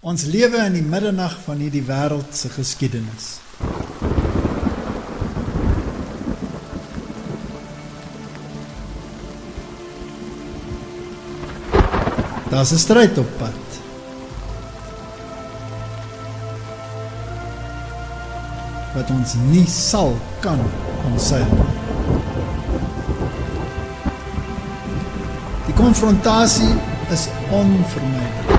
Ons lewe in die middernag van hierdie wêreld se geskiedenis. Daar's 'n stryd op pad. Wat ons nie sal kan omseil nie. Die konfrontasie is onvermydelik.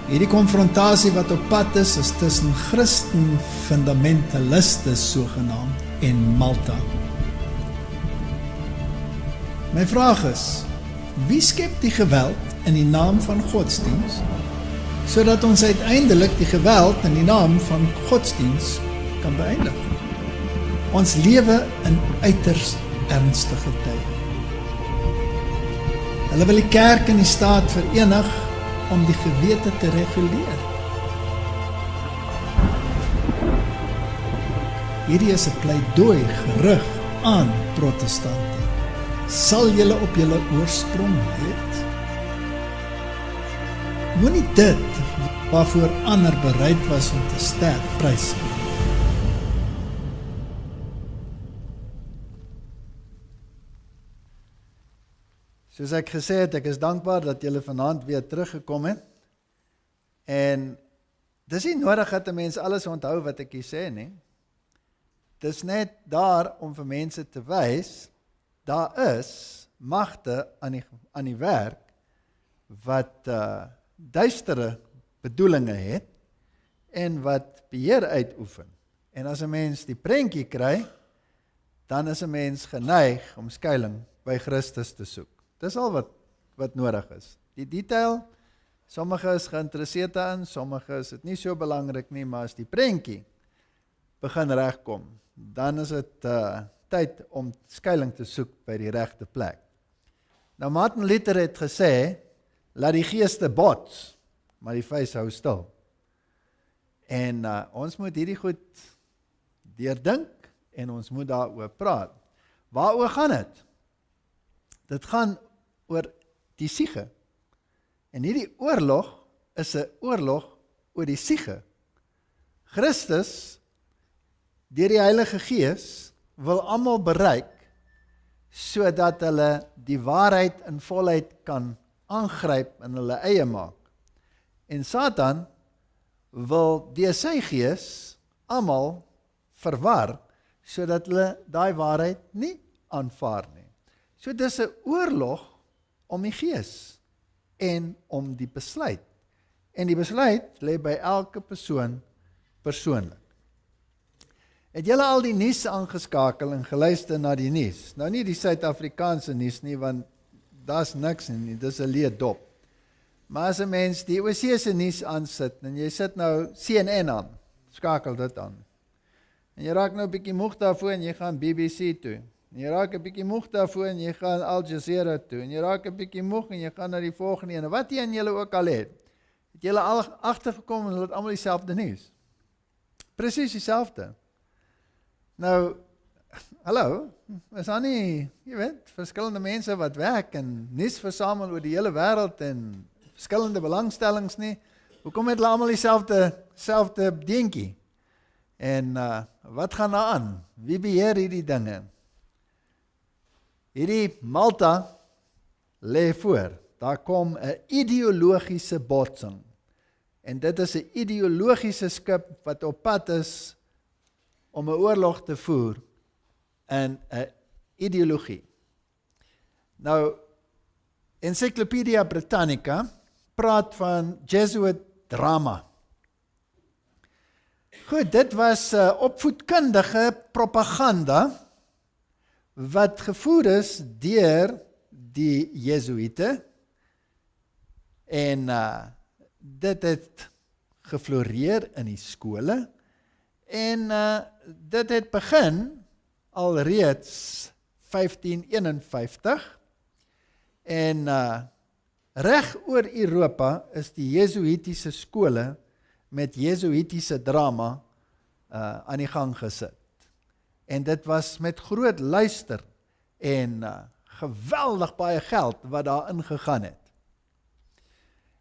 Hierdie konfrontasie wat op pad is tussen Christen fundamentaliste sogenaamd en Malta. My vraag is, wie skep die geweld in die naam van godsdiens, sodat ons uiteindelik die geweld in die naam van godsdiens kan beëindig? Ons lewe in uiters ernstige tye. Hulle wil die kerk en die staat verenig om die gewete te reguleer. Hierdie is 'n pleidooi gerig aan protestante. Sal julle op julle oorsprong weet? Moenie dit waarvoor ander bereid was om te sterf prys. Soos ek gesê het, ek is dankbaar dat julle vanaand weer teruggekom het. En dis nie nodig dat 'n mens alles onthou wat ek hier sê nie. Dis net daar om vir mense te wys, daar is magte aan die werk wat duistere bedoelinge het en wat beheer uitoefen. En as 'n mens die prentjie kry, dan is 'n mens geneig om skuilings by Christus te soek. Dis al wat nodig is. Die detail, sommige is geïnteresseerd daarin, sommige is dit nie so belangrik nie, maar as die prentjie begin regkom, dan is dit tyd om skuilings te soek by die regte plek. Nou Martin Luther het gesê, laat die geeste bots, maar die vuis hou stil. En ons moet hierdie goed deurdink en ons moet daaroor praat. Waaroor gaan dit? Dit gaan oor die siege. En hierdie oorlog is 'n oorlog oor die siege. Christus, deur die Heilige Gees, wil almal bereik, sodat hulle die waarheid in volheid kan aangryp en hulle eie maak. En Satan wil deur sy gees almal verwar, sodat hulle daai waarheid nie aanvaar nie. So dis 'n oorlog om die gees en om die besluit. En die besluit lê by elke persoon persoonlik. Het julle al die nuus aangeskakel en geluister na die nuus? Nou nie die Suid-Afrikaanse nuus nie, want daar's niks nie, dis 'n leë dop. Maar as 'n mens die oorsese nuus aansit, en jy sit nou CNN aan, skakel dit aan. En jy raak nou 'n bietjie moeg daarvoor en jy gaan BBC toe. En jy raak 'n bietjie moeg daarvoor en jy gaan Al Jazeera toe. En jy raak 'n bietjie moeg en jy gaan na die volgende een. Wat jy aan julle ook al het julle al agtergekom en hulle het almal dieselfde nuus. Presies dieselfde. Nou, hallo, is daar nie, jy weet, verskillende mense wat werk en nuus versamel oor die hele wêreld en verskillende belangstellings nie. Hoekom het hulle almal dieselfde dingetjie? En wat gaan daar aan? Wie beheer hierdie dinge? Hierdie Malta lê voor. Daar kom 'n ideologiese botsing. En dit is 'n ideologiese skip wat op pad is om 'n oorlog te voer in 'n ideologie. Nou, Encyclopedia Britannica praat van Jesuit drama. Goed, dit was opvoedkundige propaganda wat gevoer is deur die Jesuite en dit het gefloreer in die skole en dit het begin alreeds 1551 en reg oor Europa is die Jesuitiese skole met Jesuitiese drama aan die gang gesit. En dit was met groot luister en geweldig baie geld wat daar ingegaan het.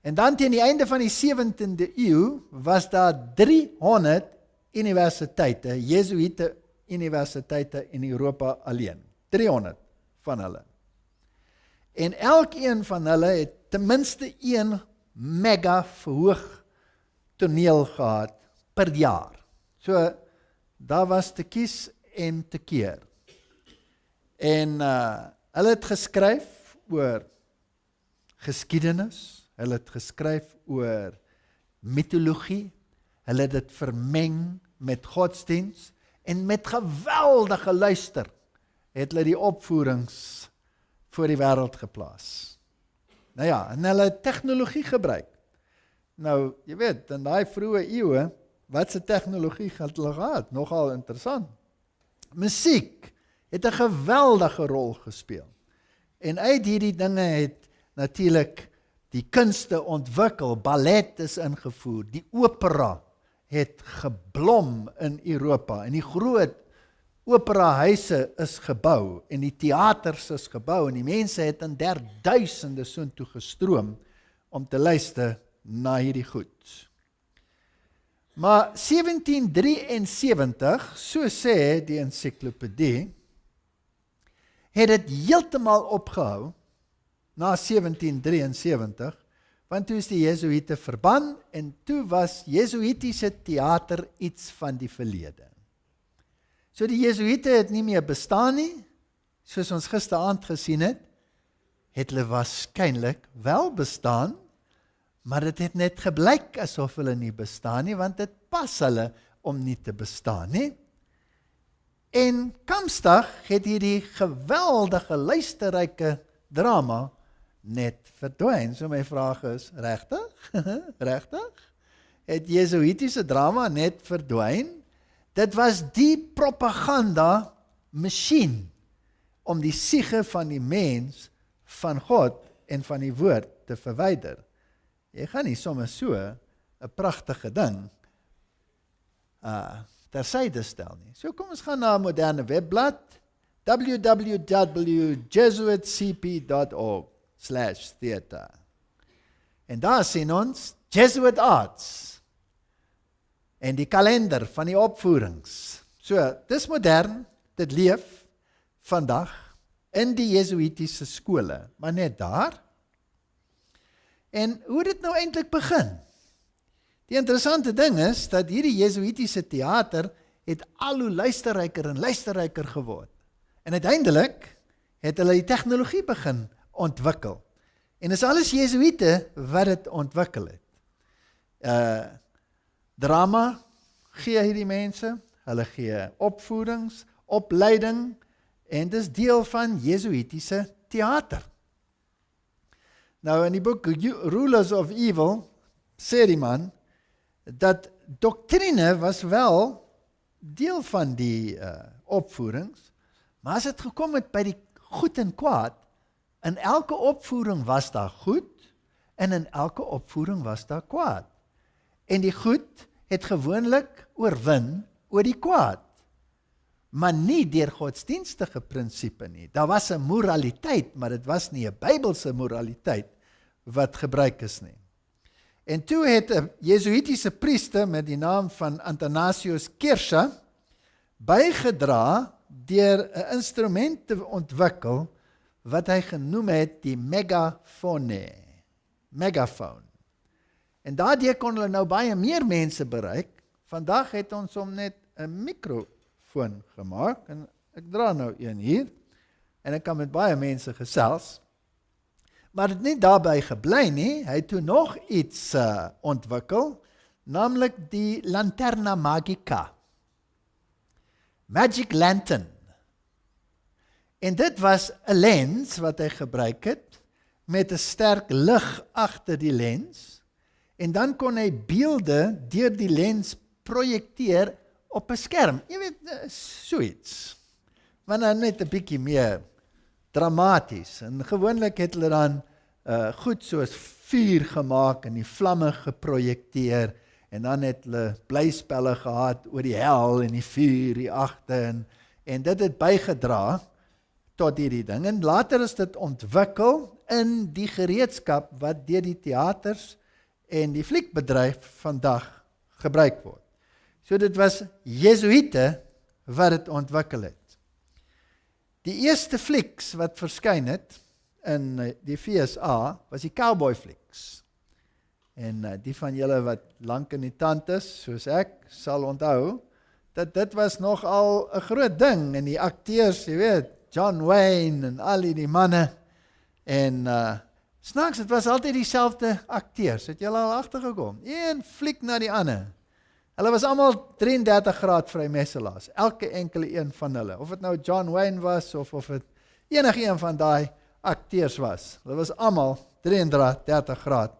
En dan teen die einde van die 17de eeu was daar 300 universiteite, Jesuïte universiteite in Europa alleen. 300 van hulle. En elkeen van hulle het ten minste een mega verhoog toneel gehad per jaar. So, daar was te kies en te keer. En hulle het geskryf oor geskiedenis, hulle het geskryf oor mitologie, hulle het dit vermeng met godsdiens, en met geweldige luister het hulle die opvoerings voor die wêreld geplaas. Nou ja, en hulle het tegnologie gebruik. Nou, jy weet, in daai vroeë eeue, wat se tegnologie het hulle gehad? Nogal interessant. Musiek het 'n geweldige rol gespeel. En uit hierdie dinge het natuurlik die kunste ontwikkel, ballet is ingevoer, die opera het geblom in Europa, en die groot operahuise is gebou, en die teaters is gebou, en die mense het in 1000 soontoe gestroom, om te luister na hierdie goed. Maar 1773, so sê die ensiklopedie, het dit heeltemal opgehou, na 1773, want toe is die Jesuïte verban, en toe was Jesuïtiese theater iets van die verlede. So die Jesuïte het nie meer bestaan nie, soos ons gisteraand gesien het hulle waarskynlik wel bestaan, maar dit het net geblyk asof hulle nie bestaan nie, want dit pas hulle om nie te bestaan nie. En Kamsdag het hierdie geweldige luisterryke drama net verdwyn. So my vraag is, regtig? Regtig? Het Jesuïtiese drama net verdwyn? Dit was die propaganda masjien om die siege van die mens van God en van die woord te verwyder. Jy gaan nie sommer so 'n pragtige ding tersyde stel nie. So kom ons gaan na 'n moderne webblad, www.jesuitcp.org/theater. En daar sien ons Jesuit Arts en die kalender van die opvoerings. So, dis modern, dit leef vandag in die Jesuïtiese skole, maar net daar. En hoe dit nou eintlik begin? Die interessante ding is, dat hierdie Jesuïtiese theater het al hoe luisterryker en luisterryker geword. En uiteindelik het hulle die tegnologie begin ontwikkel. En is alles Jesuïte wat dit ontwikkel het. Drama gee hierdie mense, hulle gee opvoedings, opleiding, en dis deel van Jesuïtiese theater. Nou in die boek Rulers of Evil sê die man dat doktrine was wel deel van die opvoerings, maar as het gekom het by die goed en kwaad, in elke opvoering was daar goed en in elke opvoering was daar kwaad. En die goed het gewoonlik oorwin oor die kwaad, maar nie deur godsdienstige prinsipe nie. Daar was 'n moraliteit, maar dit was nie 'n Bybelse moraliteit wat gebruik is nie. En toe het 'n Jesuïtiese priester met die naam van Athanasius Kircher bygedra deur 'n instrument te ontwikkel wat hy genoem het die megafoon. En daardeur kon hulle nou baie meer mense bereik. Vandag het ons hom net 'n mikrofoon gemaak, en ek dra nou een hier, en ek kan met baie mense gesels. Maar het nie daarbey gebly nie, hy het toe nog iets ontwikkel, naamlik die Lanterna Magica. Magic Lantern. En dit was 'n lens wat hy gebruik het, met 'n sterk lig agter die lens, en dan kon hy beelde deur die lens projekteer op 'n skerm. Jy weet, so iets. Maar nou net 'n bietjie meer dramaties. En gewoonlik het hulle dan goed soos vuur gemaak en die vlamme geprojekteer, en dan het hulle blyspelle gehad oor die hel en die vuur hier agter, en dit het bygedra tot hierdie ding. En later is dit ontwikkel in die gereedskap wat deur die teaters en die fliekbedryf vandag gebruik word. So dit was Jesuïte wat dit ontwikkel het. Die eerste flieks wat verskyn het in die VSA was die cowboy flieks. En die van julle wat lank in die tand is, soos ek, sal onthou, dat dit was nogal 'n groot ding, en die akteurs, jy weet, John Wayne en al die manne, en snaaks, het was altyd dieselfde akteurs, het julle al agtergekom, een fliek na die ander. Hulle was almal 33 graad vrymesselaars, elke enkele een van hulle, of het nou John Wayne was, of het enige een van daai akteurs was. Hulle was almal 33 graad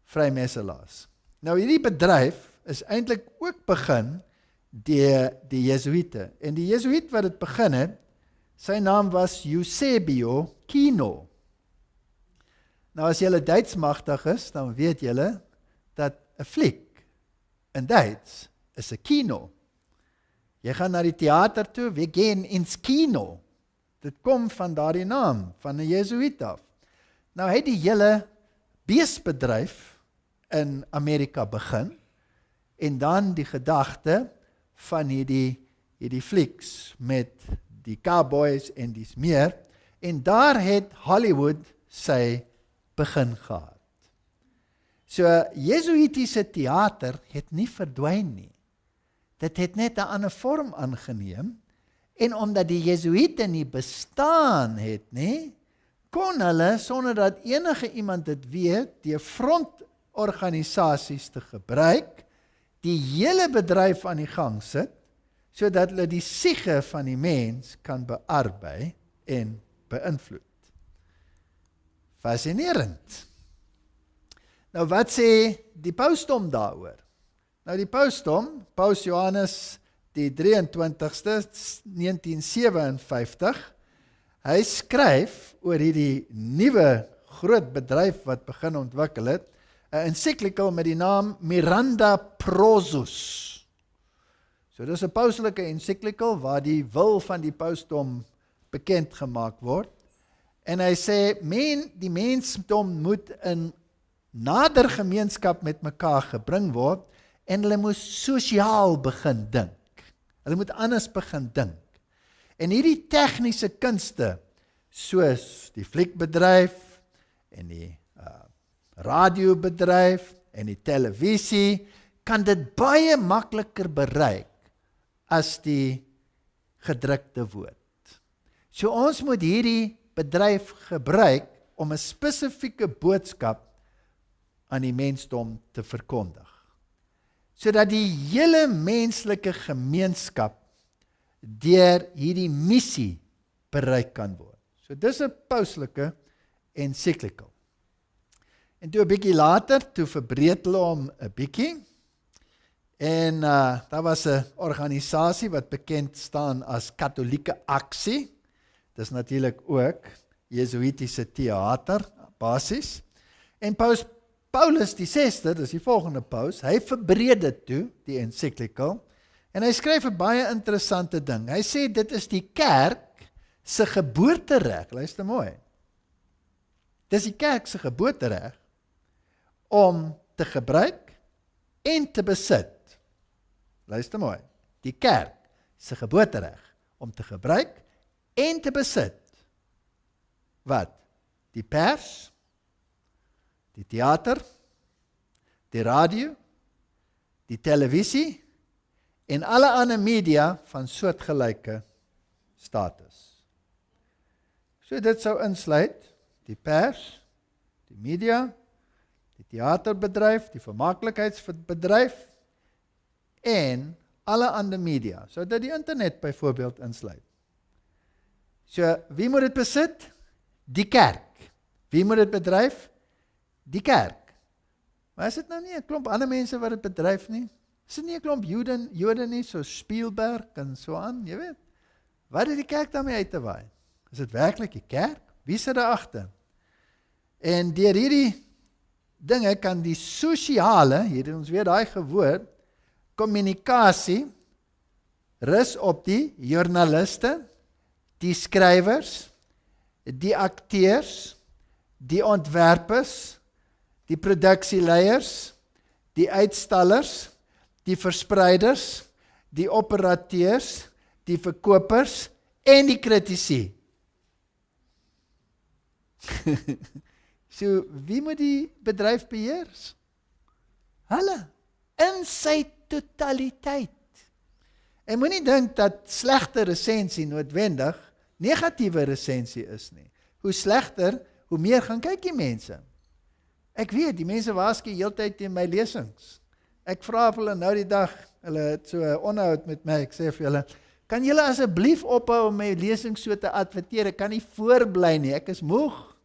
vrymesselaars. Nou hierdie bedryf is eintlik ook begin deur die Jesuïte. En die Jesuïet wat dit begin het, sy naam was Eusebio Kino. Nou as julle Duits magtig is, dan weet julle dat 'n fliek in Duits is 'n kino. Jy gaan na die teater toe, we gaan ins kino. Dit kom van daardie naam, van 'n Jesuïet af. Nou hy die hele beesbedryf in Amerika begin, en dan die gedagte van hierdie flieks met die cowboys en dis meer, en daar het Hollywood sy begin gehad. So Jesuïtiese teater het nie verdwyn nie. Dit het net 'n ander vorm aangeneem, en omdat die Jesuïte nie bestaan het nie, kon hulle, sonder dat enige iemand dit weet, die frontorganisasies te gebruik, die hele bedryf aan die gang sit, sodat hulle die siege van die mens kan bearbei en beïnvloed. Fascinerend. Nou wat sê die pausdom daaroor? Nou die pausdom, Paus Johannes die 23ste, 1957, hy skryf oor hierdie nuwe groot bedryf wat begin ontwikkel het, 'n encyclical met die naam Miranda Prosus. So dis 'n pauslike encyclical waar die wil van die pausdom bekend gemaak word. En hy sê, die mensdom moet in nader gemeenskap met mekaar gebring word, en hulle moet sosiaal begin dink. Hulle moet anders begin dink. En hierdie tegniese kunste, soos die fliekbedryf, en die radiobedryf, en die televisie, kan dit baie makliker bereik as die gedrukte woord. So ons moet hierdie bedryf gebruik om 'n spesifieke boodskap aan die mensdom te verkondig, sodat die hele menslike gemeenskap deur hierdie missie bereik kan word. So dis 'n pauslike encyclical. En toe 'n bietjie later, toe verbreed hulle hom 'n bietjie, en daar was 'n organisasie wat bekend staan as Katholieke Aksie. Dis natuurlik ook Jesuïtiese teater, basis. En Paulus die 6de, dis die volgende paus, hy verbreed dit toe, die encyclical, en hy skryf 'n baie interessante ding. Hy sê dit is die kerk se geboortereg, luister mooi. Dis die kerk se geboortereg om te gebruik en te besit. Luister mooi. Die kerk se geboortereg om te gebruik en te besit. Wat? Die pers, die teater, die radio, die televisie en alle ander media van soortgelyke status. So dit sou insluit die pers, die media, die teaterbedryf, die vermaaklikheidsbedryf en alle ander media, so dat die internet byvoorbeeld insluit. So wie moet dit besit? Die kerk. Wie moet dit bedryf? Die kerk. Maar is dit nou nie 'n klomp ander mense wat dit bedryf nie? Is dit nie 'n klomp Jode nie, so Spielberg en so aan, jy weet? Wat het die kerk daarmee uit te waai? Is dit werklik die kerk? Wie sit daar agter? En deur hierdie dinge kan die sosiale, hier het ons weer daai gewoord, kommunikasie rus op die joernaliste, die skrywers, die akteurs, die ontwerpers, die produksieleiers, die uitstallers, die verspreiders, die operateurs, die verkopers en die kritici. So, wie moet die bedryf beheer? Hulle, in sy totaliteit. En moenie dink dat slegte resensie noodwendig negatiewe resensie is nie. Hoe slegter, hoe meer gaan kyk die mense. Ek weet, die mense waarsku heeltyd teen my lesings. Ek vra vir hulle nou die dag, hulle het so 'n onderhoud met my, ek sê vir hulle, kan julle asseblief ophou om my lesings so te adverteer, ek kan nie voorbly nie, ek is moeg.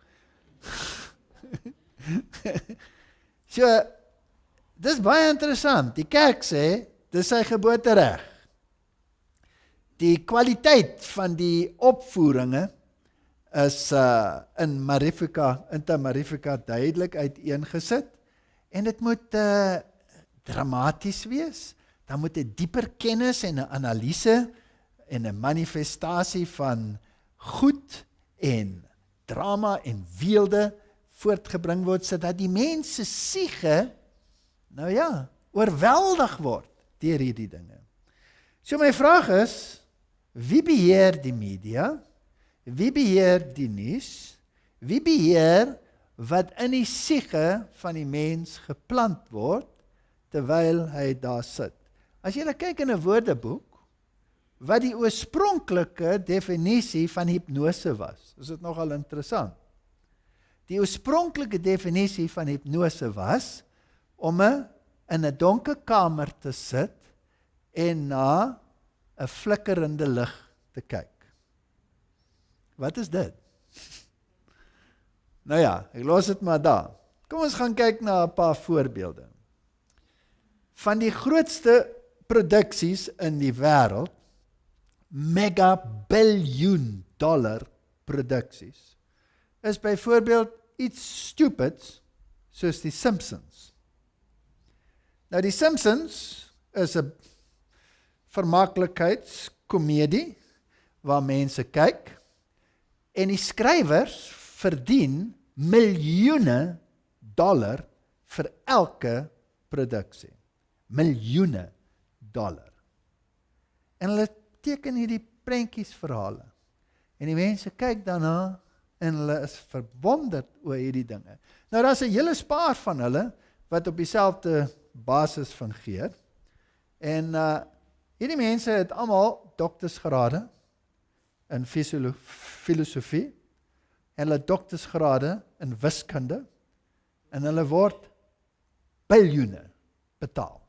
So, dis baie interessant, die kerk sê, dis sy geboortereg. Die kwaliteit van die opvoeringe is in Magnificat duidelik uiteengesit, en dit moet dramaties wees, dan moet 'n dieper kennis en 'n analise en 'n manifestasie van goed en drama en weelde voortgebring word, sodat die mense siege, nou ja, oorweldig word deur hierdie dinge. So my vraag is, wie beheer die media? Wie beheer die nuus? Wie beheer wat in die siege van die mens geplant word, terwyl hy daar sit? As jy kyk in 'n woordeboek, wat die oorspronklike definisie van hipnose was, is dit nogal interessant. Die oorspronklike definisie van hipnose was, om in 'n donker kamer te sit, en na 'n flikkerende lig te kyk. Wat is dit? Nou ja, ek los dit maar daar. Kom ons gaan kyk na 'n paar voorbeelde. Van die grootste produksies in die wêreld, mega-biljoen dollar produksies, is byvoorbeeld iets stupids, soos die Simpsons. Nou die Simpsons is 'n vermaaklikheidskomedie, waar mense kyk, en die skrywers verdien miljoene dollar vir elke produksie. Miljoene dollar. En hulle teken hierdie prentjiesverhale. En die mense kyk daarna, en hulle is verwonderd oor hierdie dinge. Nou daar's 'n hele spaar van hulle, wat op dieselfde basis fungeer. En hierdie mense het almal doktersgrade in filosofie, en hulle doktersgrade in wiskunde, en hulle word biljoene betaal.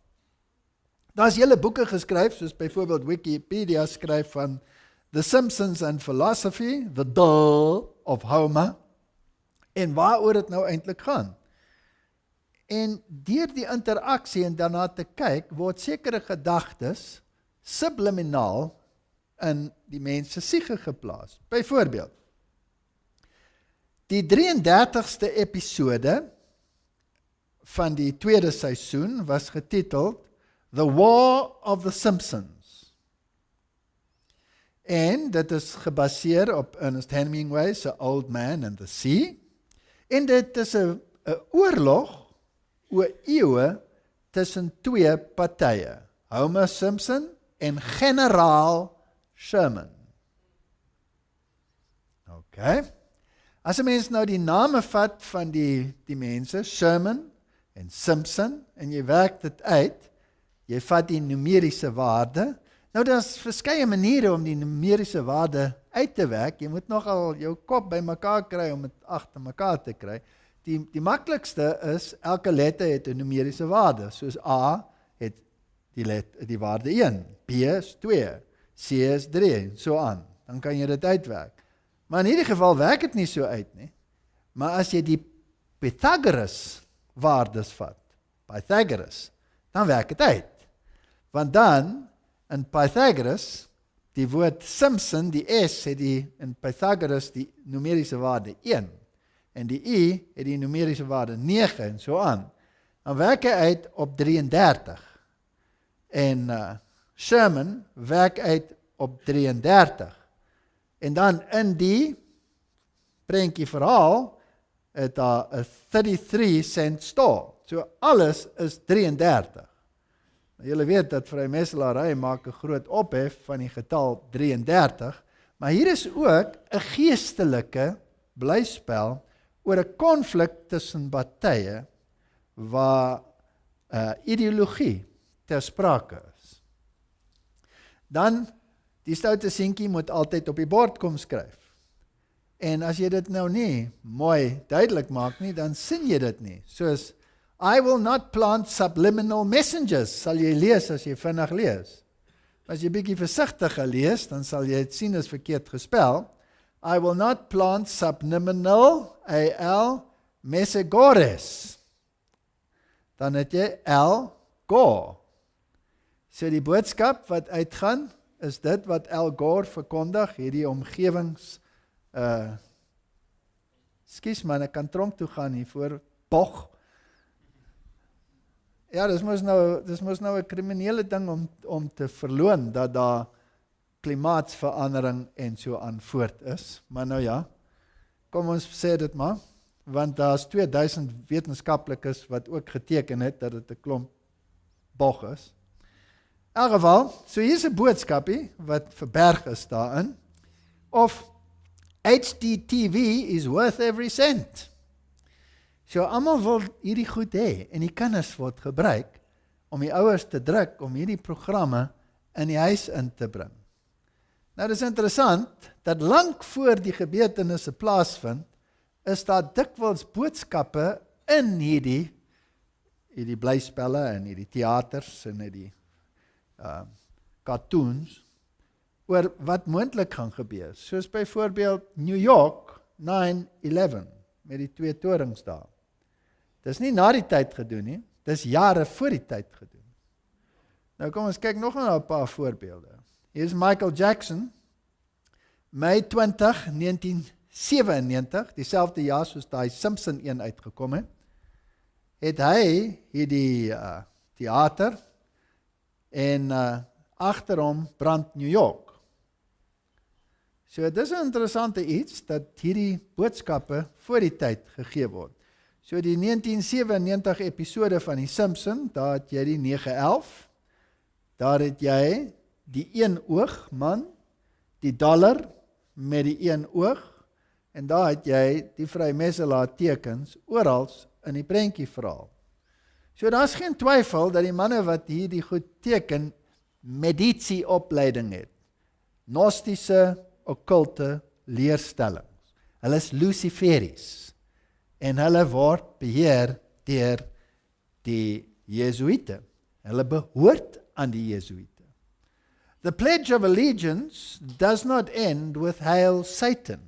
Daar's hele boeke geskryf, soos byvoorbeeld Wikipedia skryf van The Simpsons and Philosophy, The Dull of Homer, en waaroor dit nou eintlik gaan. En deur die interaksie en daarna te kyk, word sekere gedagtes subliminaal in die mens se siege geplaas. Byvoorbeeld, die 33ste episode van die tweede seisoen was getiteld The War of the Simpsons. En dit is gebaseer op Ernest Hemingway's A Old Man and the Sea. En dit is 'n oorlog oor eeue tussen twee partye, Homer Simpson en generaal Sherman. Okay. As 'n mens nou die name vat van die mense, Sherman en Simpson, en jy werk dit uit, jy vat die numeriese waarde. Nou daar's verskeie maniere om die numeriese waarde uit te werk. Jy moet nogal jou kop bymekaar kry om dit agter mekaar te kry. Die maklikste is, elke letter het 'n numeriese waarde. Soos A het die waarde 1, B is 2, C is 3, en so aan. Dan kan jy dit uitwerk. Maar in hierdie geval werk dit nie so uit nie. Maar as jy die Pythagoras waardes vat, Pythagoras, dan werk dit uit. Want dan, in Pythagoras, die woord Simpson, die S, het in Pythagoras die numeriese waarde 1. En die I het die numeriese waarde 9 en so aan. Dan werk hy uit op 33. En Sherman werk uit op 33. En dan in die prentjie verhaal, het daar 'n 33-cent store. So alles is 33. Julle weet dat vrymeselary maak 'n groot ophef van die getal 33, maar hier is ook 'n geestelike blyspel oor 'n konflik tussen partye waar ideologie ter sprake is. Dan, die stoute seentjie moet altyd op die bord kom skryf. En as jy dit nou nie mooi duidelik maak nie, dan sien jy dit nie. Soos, I will not plant subliminal messengers, sal jy lees as jy vinnig lees. As jy bietjie versigtiger lees, dan sal jy het sien is verkeerd gespel. I will not plant subliminal, messengers. Dan het jy Al Gore. So die boodskap wat uitgaan, is dit wat Al Gore verkondig, hierdie omgewings, skus man, ek kan tronk toe gaan hiervoor, bog. Ja, dis mos nou 'n kriminele ding om te verloon, dat daar klimaatsverandering en so aan voort is. Maar nou ja, kom ons sê dit maar, want daar's 2000 wetenskaplikes wat ook geteken het, dat dit 'n klomp bog is. In elk geval, so hier is 'n boodskapie, wat verberg is daarin, of HDTV is worth every cent. So almal wil hierdie goed hê, en die kinders word gebruik, om die ouers te druk, om hierdie programme in die huis in te bring. Nou, dit is interessant, dat lank voor die gebeurtenisse plaasvind, is daar dikwels boodskappe in hierdie blyspelle, en hierdie teaters, en hierdie cartoons, oor wat moontlik gaan gebeur. Soos byvoorbeeld New York 9/11, met die 2 torings daar. Dis nie na die tyd gedoen nie, dis jare voor die tyd gedoen. Nou kom ons kyk nog na 'n paar voorbeelde. Hier is Michael Jackson, Mei 20, 1997, dieselfde jaar soos daai Simpson een uitgekom het hy hierdie theater, en agter hom brand New York. So dis 'n interessante iets, dat hierdie boodskappe voor die tyd gegee word. So die 1997 episode van die Simpson, daar het jy die 9/11, daar het jy die een oog man, die dollar met die een oog, en daar het jy die vrymeselaar tekens orals in die prentjie verhaal. So daar is geen twyfel dat die manne wat hierdie goed teken, medici opleiding het. Gnostiese, okkulte leerstellings. Hulle is Luciferis. En hulle word beheer deur die Jesuite. Hulle behoort aan die Jesuite. The Pledge of Allegiance does not end with Hail Satan,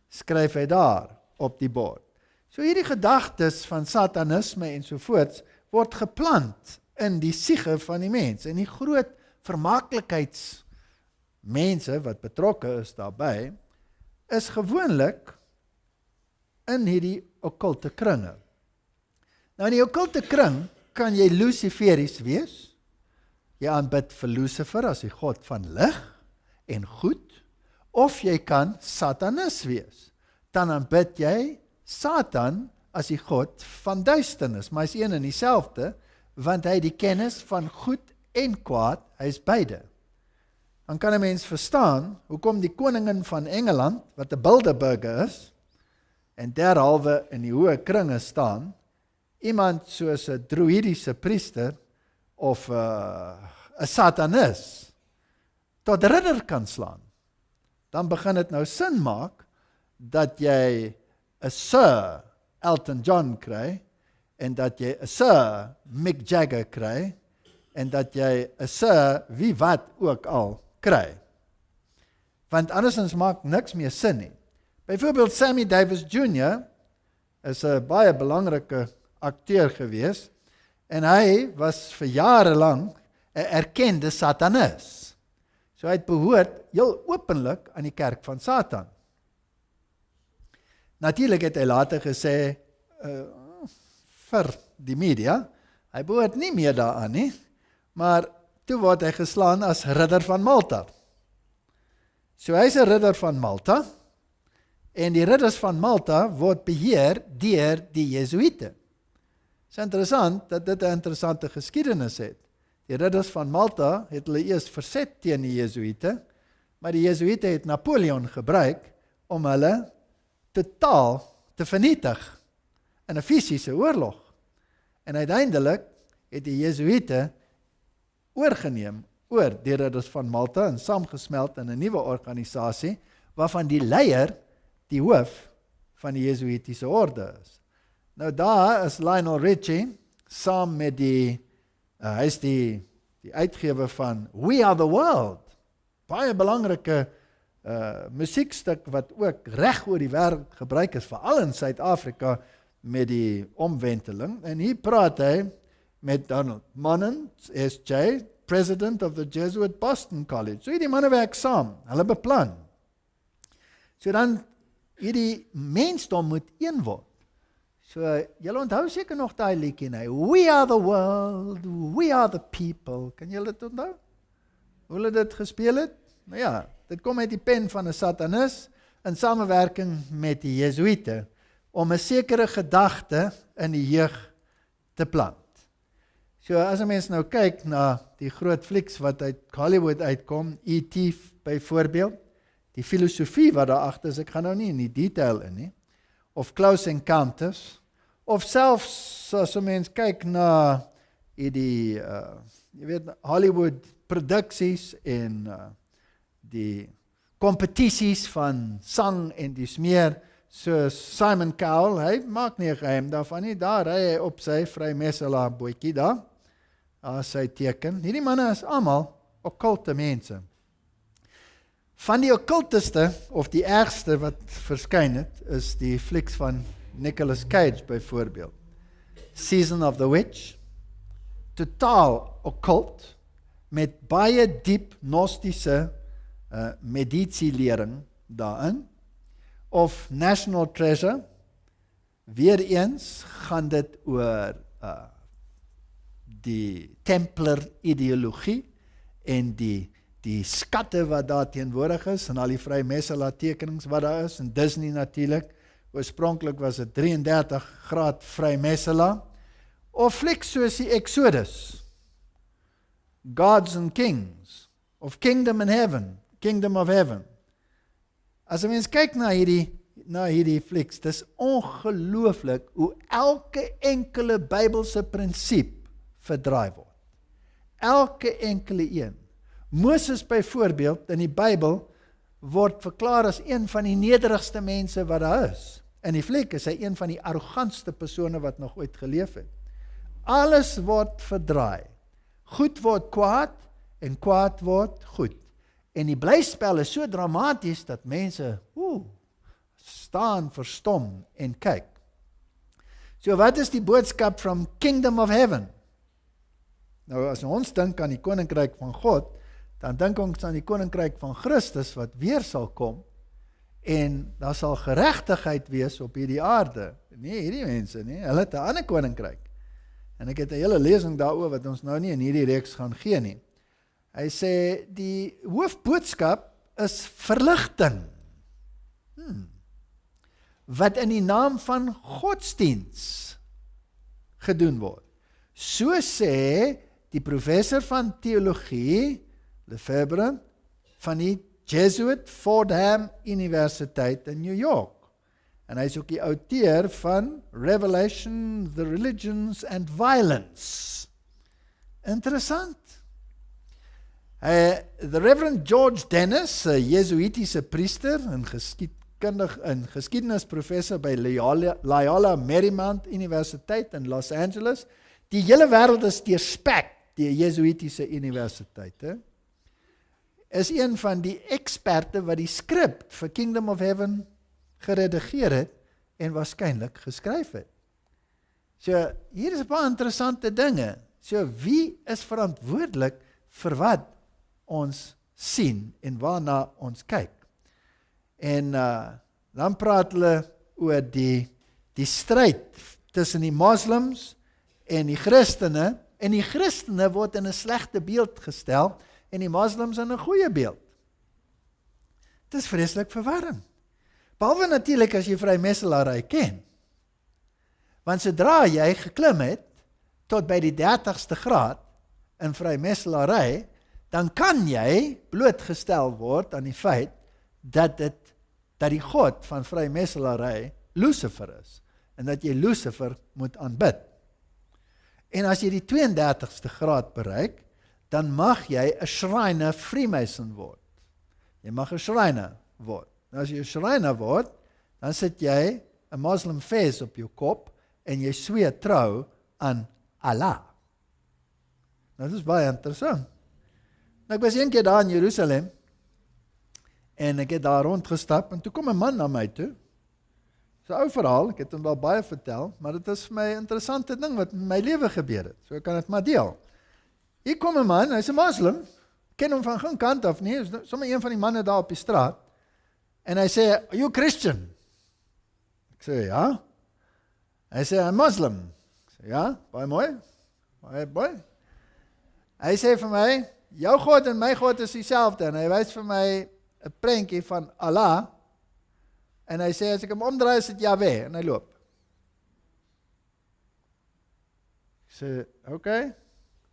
skryf hy daar op die bord. So hierdie gedagtes van satanisme en sovoorts word geplant in die siege van die mens. En die groot vermaaklikheidsmense wat betrokke is daarbey, is gewoonlik in hierdie okkulte kringe. Nou in die okkulte kring kan jy Luciferis wees. Jy aanbid vir Lucifer as die god van lig en goed, of jy kan Satanis wees. Dan aanbid jy Satan as die god van duisternis, maar hy is een en dieselfde, want hy die kennis van goed en kwaad, hy is beide. Dan kan 'n mens verstaan, hoekom die koningin van Engeland, wat 'n Bilderberger is, en derhalwe in die hoë kringe staan, iemand soos 'n druïdiese priester, of 'n satanis, tot ridder kan slaan. Dan begin dit nou sin maak, dat jy 'n Sir Elton John kry, en dat jy 'n Sir Mick Jagger kry, en dat jy 'n Sir wie wat ook al kry. Want andersins maak niks meer sin nie. Byvoorbeeld Sammy Davis Jr. is 'n baie belangrike akteur gewees, en hy was vir jare lank 'n erkende satanis. So hy het behoort heel openlik aan die kerk van Satan. Natuurlik het hy later gesê, vir die media, hy behoort nie meer daaraan nie, maar toe word hy geslaan as ridder van Malta. So hy is 'n ridder van Malta, En die ridders van Malta word beheer deur die Jesuïte. Het is interessant dat dit 'n interessante geskiedenis het. Die ridders van Malta het hulle eers verset teen die Jesuïte, maar die Jesuïte het Napoleon gebruik om hulle totaal te vernietig in 'n fisiese oorlog. En uiteindelik het die Jesuïte oorgeneem oor die ridders van Malta en saamgesmelt in 'n nuwe organisasie waarvan die leier die hoof van die Jesuïtiese orde is. Nou daar is Lionel Richie saam met hy is die uitgewer van We Are The World. Baie belangrike musiekstuk wat ook reg oor die wêreld gebruik is, veral in Suid-Afrika met die omwenteling. En hier praat hy met Donald Monnen, SJ, President of the Jesuit Boston College. So hierdie manne werk saam, hulle beplan. So dan, hierdie mensdom moet een word. So, julle onthou seker nog daai liedjie, nee? We are the world, we are the people. Kan julle dit onthou? Hoe hulle dit gespeel het? Nou ja, dit kom uit die pen van 'n Satanis in samewerking met die Jesuïte om 'n sekere gedagte in die jeug te plant. So as 'n mens nou kyk na die groot flieks wat uit Hollywood uitkom, E.T. byvoorbeeld, die filosofie wat daar agter is, ek gaan nou nie in die detail in nie, of Close Encounters, of selfs as 'n mens kyk na die Hollywood produksies en die kompetisies van sang en dis meer, so Simon Cowell, hy maak nie 'n geheim daarvan nie, daar ry hy op sy Vrymetelaar bootjie daar, as sy teken. Hierdie manne is almal okkulte mense. Van die okkulteste, of die ergste wat verskyn het, is die flieks van Nicolas Cage byvoorbeeld. Season of the Witch, totaal okkult, met baie diep gnostiese meditielering daarin, of National Treasure, weer eens gaan dit oor die Templar ideologie en die skatte wat daar teenwoordig is, en al die Vrymetelaar tekenings wat daar is, en Disney natuurlik, oorspronklik was dit 33 graad Vrymetelaar, of flieks soos die Exodus, Gods and Kings, of Kingdom of Heaven. As 'n mens kyk na hierdie flieks, dis ongelooflik hoe elke enkele Bybelse prinsip verdraai word. Elke enkele een. Moses byvoorbeeld in die Bybel word verklaar as een van die nederigste mense wat daar is. In die fliek is hy een van die arrogantste persone wat nog ooit geleef het. Alles word verdraai. Goed word kwaad en kwaad word goed. En die blyspel is so dramaties dat mense staan verstom en kyk. So wat is die boodskap from Kingdom of Heaven? Nou as ons dink aan die koninkryk van God, dan dink ons aan die koninkryk van Christus wat weer sal kom en daar sal geregtigheid wees op hierdie aarde. Nee, hierdie mense nie, hulle het 'n ander koninkryk. En ek het 'n hele lesing daaroor wat ons nou nie in hierdie reeks gaan gee nie. Hy sê die hoofboodskap is verligting. Wat in die naam van godsdiens gedoen word. So sê die professor van teologie, Lefebvre, van die Jesuit Fordham Universiteit in New York. En hy is ook die outeur van Revelation, the Religions and Violence. Interessant. The Reverend George Dennis, 'n Jesuïtiese priester en geskiedenisprofessor by Loyola Marymount Universiteit in Los Angeles. Die hele wêreld is deurspek die Jesuïtiese universiteite. Is een van die eksperte wat die skrip vir Kingdom of Heaven geredigeer het en waarskynlik geskryf het. So, hier is 'n paar interessante dinge. So, wie is verantwoordelik vir wat ons sien en waarna ons kyk? En dan praat hulle oor die stryd tussen die moslems en die Christene, en die Christene word in 'n slegte beeld gestel en die moslems in 'n goeie beeld. Dit is vreeslik verwarrend. Behalwe natuurlik as jy vrymetselary ken. Want sodra jy geklim het, tot by die 30ste graad in vrymetselary, dan kan jy blootgestel word aan die feit, dat die God van vrymetselary Lucifer is, en dat jy Lucifer moet aanbid. En as jy die 32ste graad bereik, dan mag jy 'n Shriner Freemason word. Jy mag 'n Shriner word. Nou as jy 'n Shriner word, dan sit jy 'n Muslim fez op jou kop, en jy sweer trou aan Allah. Nou, dit is baie interessant. Nou, ek was een keer daar in Jerusalem, en ek het daar rondgestap, en toe kom 'n man na my toe. Dit is 'n ou verhaal, ek het hom wel baie vertel, maar dit is vir my 'n interessante ding wat in my lewe gebeur het, so ek kan dit maar deel. Hier kom 'n man, hy's 'n Muslim, ken hom van geen kant af nie, is sommer een van die manne daar op die straat, en hy sê, "Are you Christian?" Ek sê, "Ja." Hy sê, "I'm Muslim." Ek sê, "Ja, baie mooi, baie mooi." Hy sê vir my, "Jou God en my God is dieselfde," en hy wys vir my 'n prentjie van Allah, en hy sê, as ek hom omdraai, is dit Yahweh, en hy loop. Ek sê, "Okay,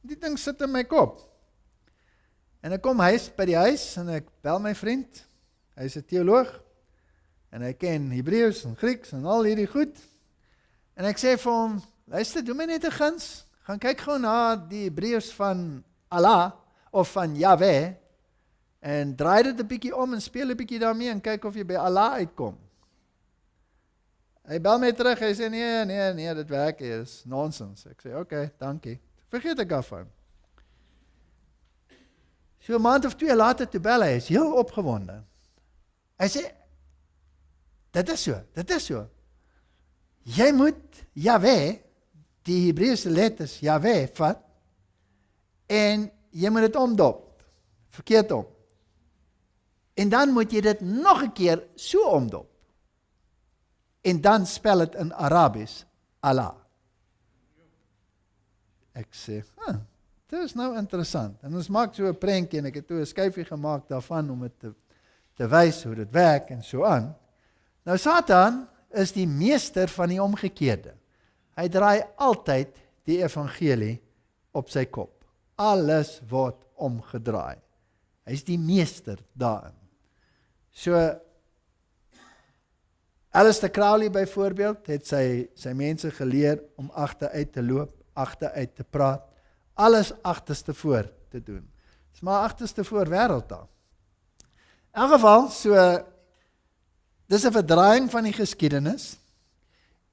die ding sit in my kop." En ek kom by die huis, en ek bel my vriend, hy is 'n teoloog, en hy ken Hebreëus en Grieks, en al hierdie goed, en ek sê vir hom, "Luister, doe my net 'n guns, gaan kyk gou na die Hebreëus van Allah, of van Yahweh, en draai dit 'n bietjie om, en speel 'n bietjie daarmee, en kyk of jy by Allah uitkom." Hy bel my terug, hy sê, nee, dit werk nie, is nonsens. Ek sê, "Okay, dankie." Vergeet ek daarvan. So 'n maand of 2 later toe bel hy is heel opgewonde. Hy sê, dit is so. Jy moet Yahweh, die Hebreëse letters Yahweh vat, en jy moet dit omdop, verkeerd om. En dan moet jy dit nog 'n keer so omdop. En dan spel dit in Arabies, Allah. Ek sê, dit is nou interessant. En ons maak so 'n prentjie, en ek het toe 'n skyfie gemaak daarvan, om dit te wys hoe dit werk, en so aan. Nou, Satan is die meester van die omgekeerde. Hy draai altyd die evangelie op sy kop. Alles word omgedraai. Hy is die meester daarin. So, Alistair Crowley byvoorbeeld, het sy mense geleer om agteruit te loop, agteruit te praat, alles agterste voor te doen. Dit is maar agterste voor wêreld daar. In elk geval, so, dis 'n verdraaiing van die geskiedenis,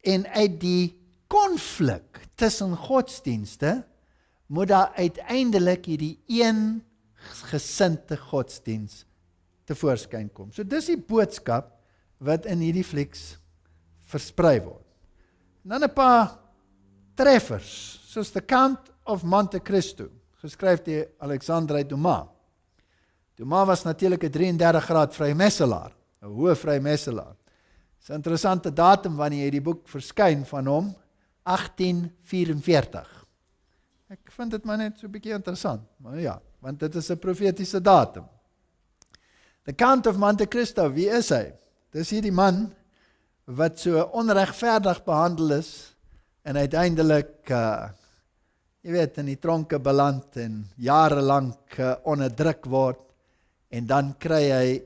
en uit die konflik tussen godsdienste, moet daar uiteindelik hierdie een gesinte godsdiens tevoorskyn kom. So dis die boodskap wat in hierdie flieks versprei word. En dan 'n paar treffers, soos The Count of Monte Cristo, geskryf deur Alexandre Dumas. Dumas was natuurlik 'n 33 graad vrymetselaar, 'n hoë vrymetselaar. Dis 'n interessante datum wanneer hierdie boek verskyn van hom, 1844. Ek vind dit maar net so 'n bietjie interessant, maar ja, want dit is 'n profetiese datum. The Count of Monte Cristo, wie is hy? Dis hierdie man wat so onregverdig behandel is, en uiteindelik, jy weet, in die tronke beland, en jarelang onderdruk word, en dan kry hy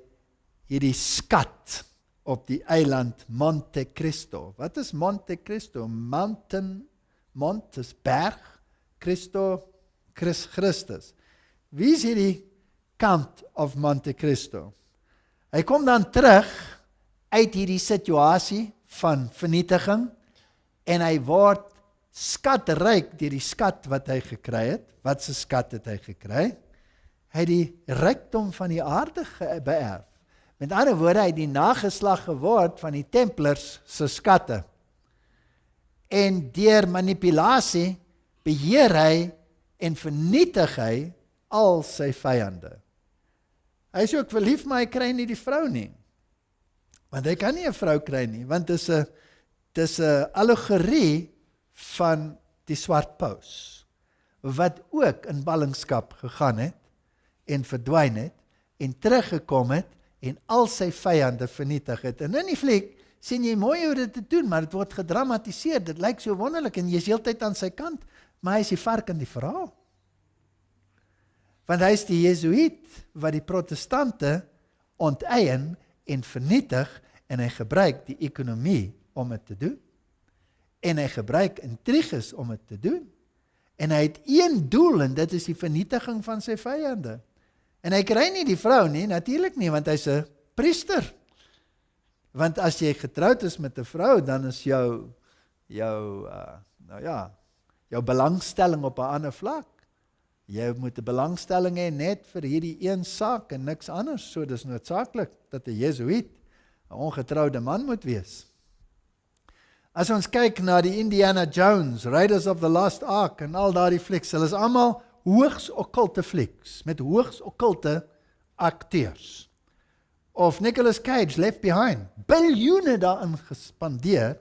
hierdie skat op die eiland Monte Cristo. Wat is Monte Cristo? Mont is berg, Cristo, Christus. Wie is hierdie Count of Monte Cristo? Hy kom dan terug uit hierdie situasie van vernietiging, en hy word skatryk deur die skat wat hy gekry het. Wat se skat het hy gekry? Hy het die rykdom van die aarde beërf. Met ander woorde, hy het die nageslag geword van die Templars se skatte. En deur manipulasie beheer hy en vernietig hy al sy vyande. Hy is ook verlief, maar hy kry nie die vrou nie. Want hy kan nie 'n vrou kry nie, want dit is 'n allegorie van die swart paus, wat ook in ballingskap gegaan het, en verdwyn het, en teruggekom het, en al sy vyande vernietig het. En in die fliek sien jy mooi hoe dit te doen, maar dit word gedramatiseer, dit lyk so wonderlik, en jy is heeltyd aan sy kant, maar hy is die vark in die verhaal. Want hy is die Jesuïet, wat die protestante onteien en vernietig, en hy gebruik die ekonomie om dit te doen. En hy gebruik intriges om dit te doen. En hy het een doel, en dit is die vernietiging van sy vyande. En hy kry nie die vrou nie, natuurlik nie, want hy's 'n priester. Want as jy getroud is met 'n vrou, dan is jou belangstelling op 'n ander vlak. Jy moet 'n belangstelling hê net vir hierdie een saak en niks anders. So dis noodsaaklik dat 'n Jesuïet 'n ongetroude man moet wees. As ons kyk na die Indiana Jones, Raiders of the Lost Ark en al daardie flieks, hulle is almal hoogs okkulte flieks met hoogs okkulte akteurs. Of Nicolas Cage, Left Behind, biljoene daarin gespandeer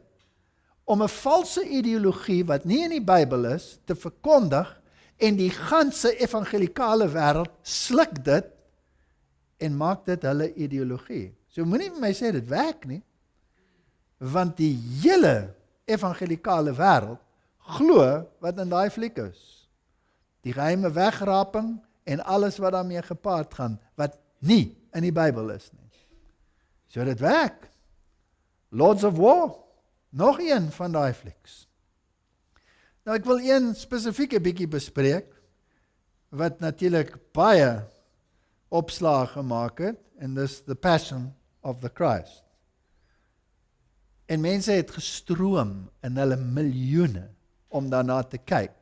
om 'n valse ideologie wat nie in die Bybel is te verkondig, en die ganse evangelikale wêreld sluk dit en maak dit hulle ideologie. So moenie vir my sê dit werk nie, want die hele evangelikale wêreld glo wat in daai fliek is. Die geheime wegraping en alles wat daarmee gepaard gaan, wat nie in die Bybel is nie. So dit werk. Lords of War, nog een van daai flieks. Nou ek wil een spesifieke bietjie bespreek, wat natuurlik baie opslae gemaak het, en dis The Passion of the Christ. En mense het gestroom in hulle miljoene om daarna te kyk.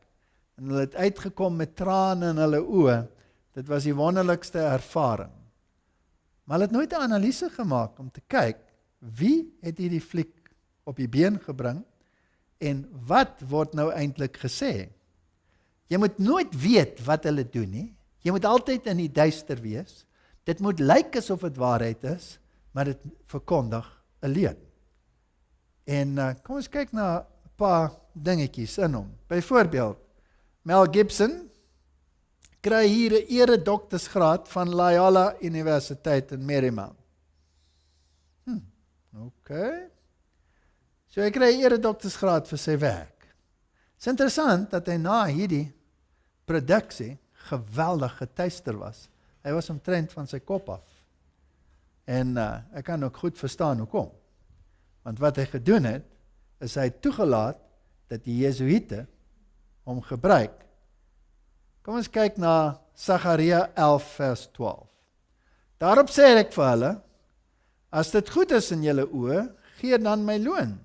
En hulle het uitgekom met trane in hulle oë. Dit was die wonderlikste ervaring. Maar hulle het nooit 'n analise gemaak om te kyk, wie het hierdie fliek op die been gebring, en wat word nou eintlik gesê? Jy moet nooit weet wat hulle doen nie. Jy moet altyd in die duister wees. Dit moet lyk asof dit waarheid is, maar dit verkondig 'n leuen. En kom ons kyk na 'n paar dingetjies in hom. Byvoorbeeld, Mel Gibson kry hier 'n eredoktorsgraad van Loyola Universiteit in Marymount. Okay. So hy kry 'n eredoktorsgraad vir sy werk. Het is interessant dat hy na hierdie produksie geweldig getuister was. Hy was omtrent van sy kop af. En ek kan ook goed verstaan hoekom. Want wat hy gedoen het, is hy toegelaat dat die Jesuïte hom gebruik. Kom ons kyk na Sagaria 11 vers 12. Daarop sê ek vir hulle, as dit goed is in julle oë, gee dan my loon.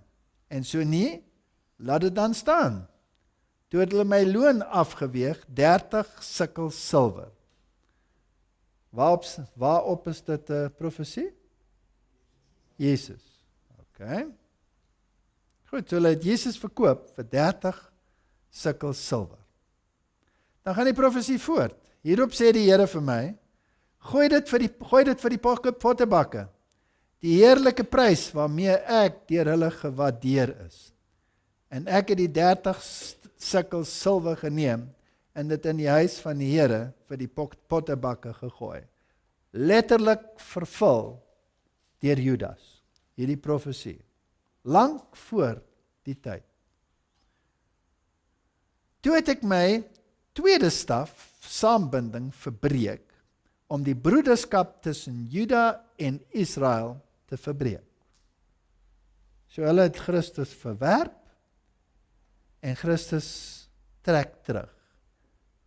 En so nie, laat dit dan staan. Toe het hulle my loon afgeweeg, 30 sikkel silwer. Waarop is dit 'n profesie? Jesus. Okay. Goed, so hulle het Jesus verkoop vir 30 sikkel silwer. Dan gaan die profesie voort. Hierop sê die Here vir my, gooi dit vir die pottebakke. Die heerlike prys waarmee ek deur hulle gewaardeer is. En ek het die 30 sikkel silwer geneem en dit in die huis van die Here vir die pottebakke gegooi. Letterlik vervul deur Judas, hierdie profesie. Lank voor die tyd. Toe het ek my tweede staf, saambinding, verbreek, om die broederskap tussen Juda en Israel te verbreek. So hulle het Christus verwerp, en Christus trek terug,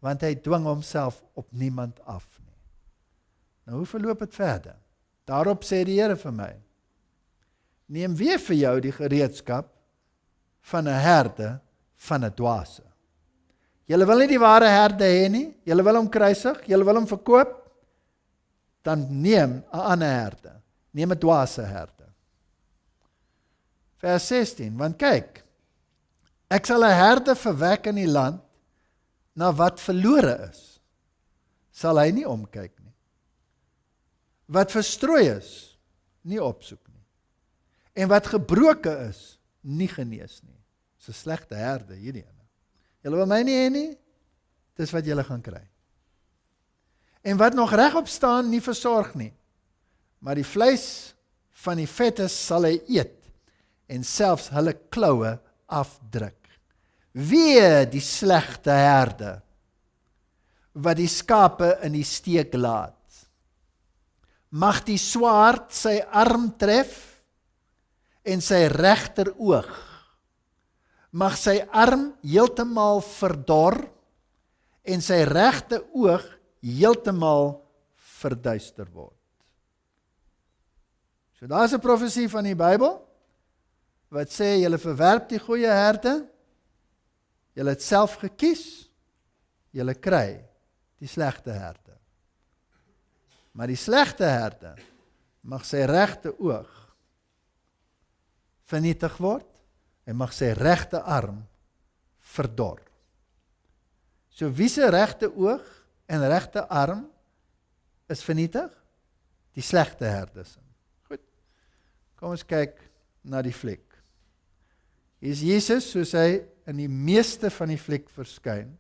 want hy dwing homself op niemand af nie. Nou hoe verloop het verder? Daarop sê die Here vir my, neem weer vir jou die gereedskap van 'n herde van 'n dwaase. Julle wil nie die ware herde hê nie, julle wil hom kruisig, julle wil hom verkoop, dan neem 'n ander herde, neem 'n dwaase herde. Vers 16, want kyk, ek sal 'n herde verwek in die land, na wat verlore is, sal hy nie omkyk nie. Wat verstrooi is, nie opsoek nie. En wat gebroke is, nie genees nie. Dis 'n slegte herde hierdie ene. Julle wil my nie hê nie, dis wat julle gaan kry. En wat nog regop staan, nie versorg nie. maar die vleis van die vettes sal hy eet, en selfs hulle kloue afdruk. Wee die slegte herde, wat die skape in die steek laat. Mag die swaard sy arm tref, en sy regter oog. Mag sy arm heeltemal verdor, en sy regte oog heeltemal verduister word. So daar is 'n profesie van die Bybel, wat sê, julle verwerp die goeie herde, julle het self gekies, julle kry die slegte herde. Maar die slegte herde mag sy regte oog vernietig word, en mag sy regte arm verdor. So wie se regte oog en regte arm is vernietig? Die slegte herde se. Goed, kom ons kyk na die fliek. Hier is Jesus, soos hy in die meeste van die fliek verskyn,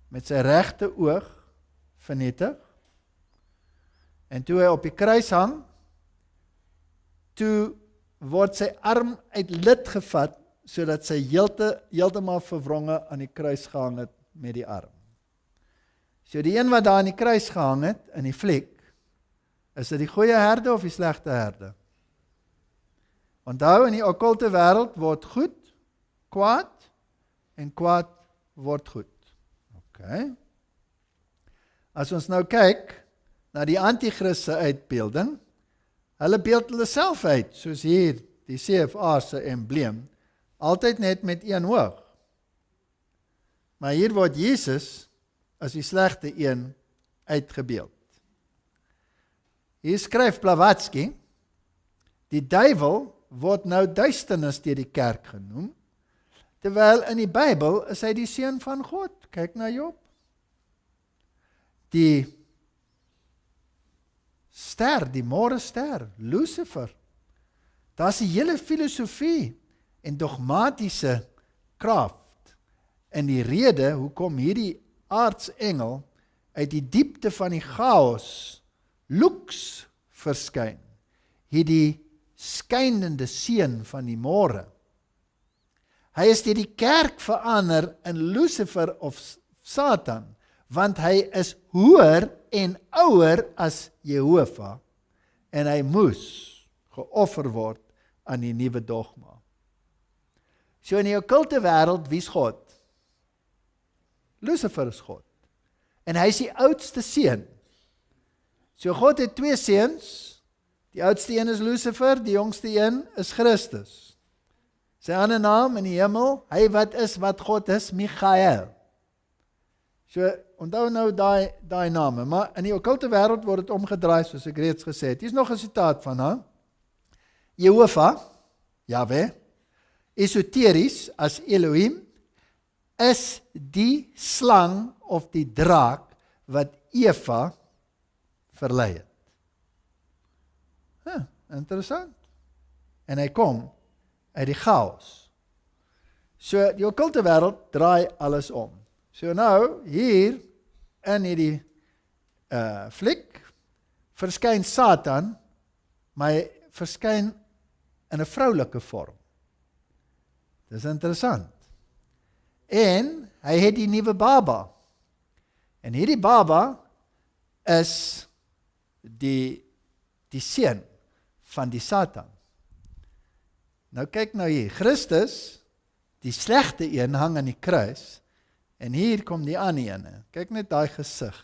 met sy regte oog vernietig, en toe hy op die kruis hang, toe word sy arm uit lid gevat, sodat sy heeltemal verwronge aan die kruis gehang het met die arm. So die een wat daar aan die kruis gehang het, in die fliek, is dit die goeie herde of die slegte herde? Onthou, in die okkulte wêreld word goed kwaad, en kwaad word goed. Okay. As ons nou kyk na die antichrist se uitbeelding, hulle beeld hulle self uit, soos hier, die CFA se embleem, altyd net met een oog. Maar hier word Jesus as die slegte een uitgebeeld. Hier skryf Blavatsky, die duiwel word nou duisternis deur die kerk genoem, terwyl in die Bybel is hy die seun van God. Kyk na Job. Die ster, die môre ster, Lucifer. Daar's 'n hele filosofie en dogmatiese kracht in die rede hoekom hierdie aardsengel uit die diepte van die chaos Lux verskyn. Hierdie skynende seun van die môre. Hy is deur die kerk verander in Lucifer of Satan, want hy is hoër en ouer as Jehovah, en hy moes geoffer word aan die nuwe dogma. So in die okkulte wêreld, wie is God? Lucifer is God. En hy is die oudste seun. So God het 2 seuns, die oudste een is Lucifer, die jongste een is Christus. Sy ander naam in die hemel, hy wat God is, Michael. So, onthou nou daai name, maar in die okkulte wêreld word dit omgedraai, soos ek reeds gesê het. Hier is nog 'n sitaat van haar. Jehovah, Yahweh, esoteries as Elohim, is die slang of die draak wat Eva verlei het. Interessant. En hy kom uit die chaos. So die okkulte wêreld draai alles om. So nou, hier in hierdie fliek, verskyn Satan, maar hy verskyn in 'n vroulike vorm. Dis interessant. En hy het die nuwe baba. En hierdie baba is die seun van die Satan. Nou kyk nou hier, Christus, die slegte een, hang aan die kruis, en hier kom die ander ene. Kyk net daai gesig.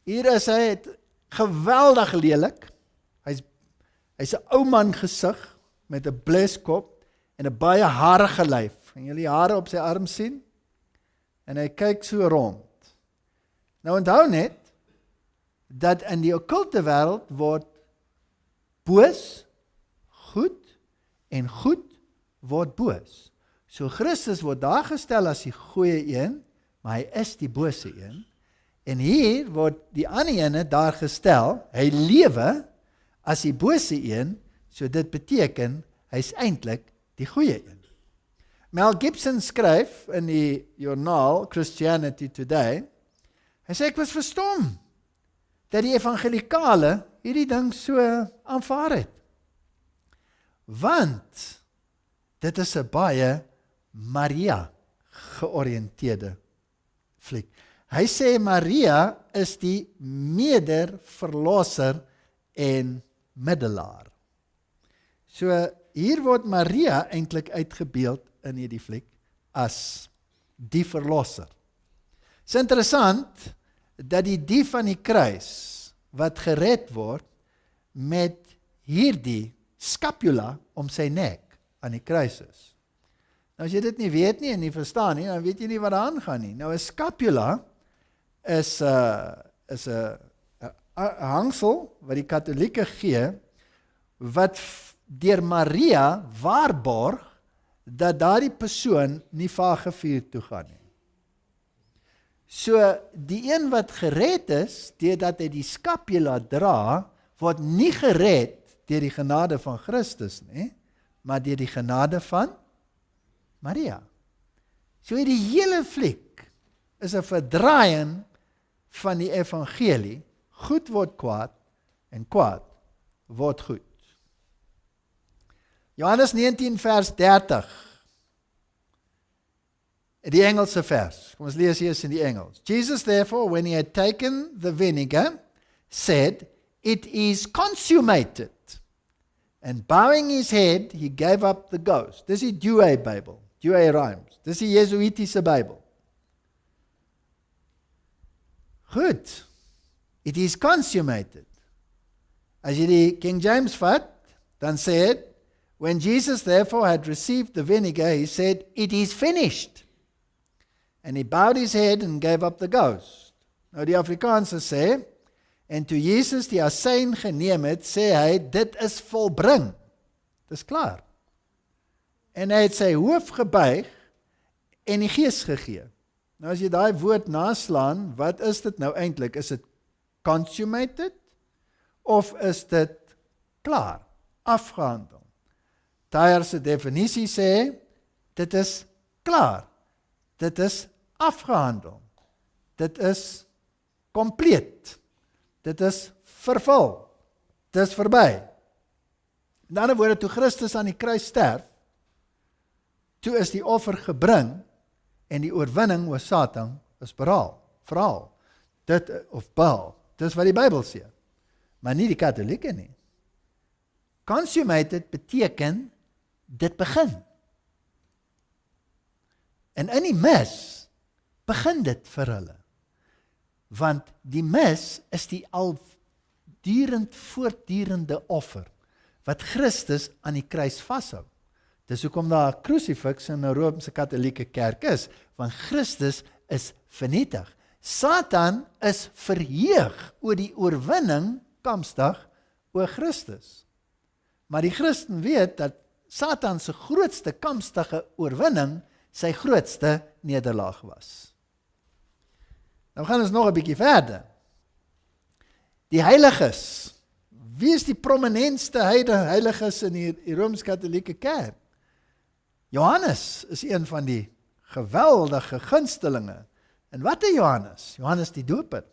Hier is hy, geweldig lelik. Hy's 'n ou man gesig met 'n bleskop en 'n baie harige lyf. Kan julle die hare op sy arm sien? En hy kyk so rond. Nou onthou net dat in die okkulte wêreld word boos goed en goed word boos. So Christus word daar gestel as die goeie een, maar hy is die bose een. En hier word die ander ene daar gestel, hy lewe as die bose een, so dit beteken, hy is eintlik die goeie een. Mel Gibson skryf in die joernaal Christianity Today, hy sê, ek was verstom, dat die evangelikale hierdie ding so aanvaar het. Want, dit is 'n baie Maria georiënteerde fliek. Hy sê Maria is die mederverlosser en middelaar. So hier word Maria eintlik uitgebeeld in hierdie fliek as die verlosser. Dit is interessant dat die van die kruis wat gered word met hierdie scapula om sy nek aan die kruis is. Nou as jy dit nie weet nie en nie verstaan nie, dan weet jy nie wat daar aangaan nie. Nou 'n scapula is 'n hangsel wat die Katolieke gee, wat deur Maria waarborg dat daardie persoon nie vagevuur toe gaan nie. So die een wat gered is, deurdat hy die scapula dra, word nie gered deur die genade van Christus nie, maar deur die genade van Maria. So die hele fliek is 'n verdraaiing van die evangelie. Goed word kwaad en kwaad word goed. Johannes 19 vers 30. Die Engelse vers. Kom ons lees eers in die Engels. Jesus therefore, when he had taken the vinegar, said, "It is consummated." And bowing his head, he gave up the ghost. Dis die Douay Bible, Douay Rhymes. Dis die Jesuitiese Bybel. Goed. It is consummated. As jy die King James vat, dan sê het, when Jesus therefore had received the vinegar, he said, "It is finished." And he bowed his head and gave up the ghost. Nou die Afrikaanse sê, en toe Jesus die asyn geneem het, sê hy, dit is volbring. Dis klaar. En hy het sy hoof gebuig en die gees gegee. Nou as jy daai woord naslaan, wat is dit nou eintlik? Is dit consummated? Of is dit klaar? Afgehandel? Tyre se definisie sê, dit is klaar. Dit is afgehandel. Dit is compleet. Dit is vervul. Dit is verby. In ander woorde, toe Christus aan die kruis sterf, toe is die offer gebring en die oorwinning oor Satan is verhaal. Dit of behaal. Dis wat die Bybel sê. Maar nie die Katolieke nie. Consummated beteken dit begin. En in die mis begin dit vir hulle. Want die mis is die voortdurende offer wat Christus aan die kruis vashou. Dis hoekom daar 'n krusifiks in 'n Romeinse Katolieke kerk is, want Christus is vernietig. Satan is verheug oor die oorwinning komstig oor Christus. Maar die Christen weet dat Satan se grootste komstige oorwinning sy grootste nederlaag was. Nou gaan ons nog 'n bietjie verder. Die heiliges. Wie is die prominentste heiliges in die Rooms-Katolieke kerk? Johannes is een van die geweldige gunstelinge. En wat is Johannes? Johannes die doper.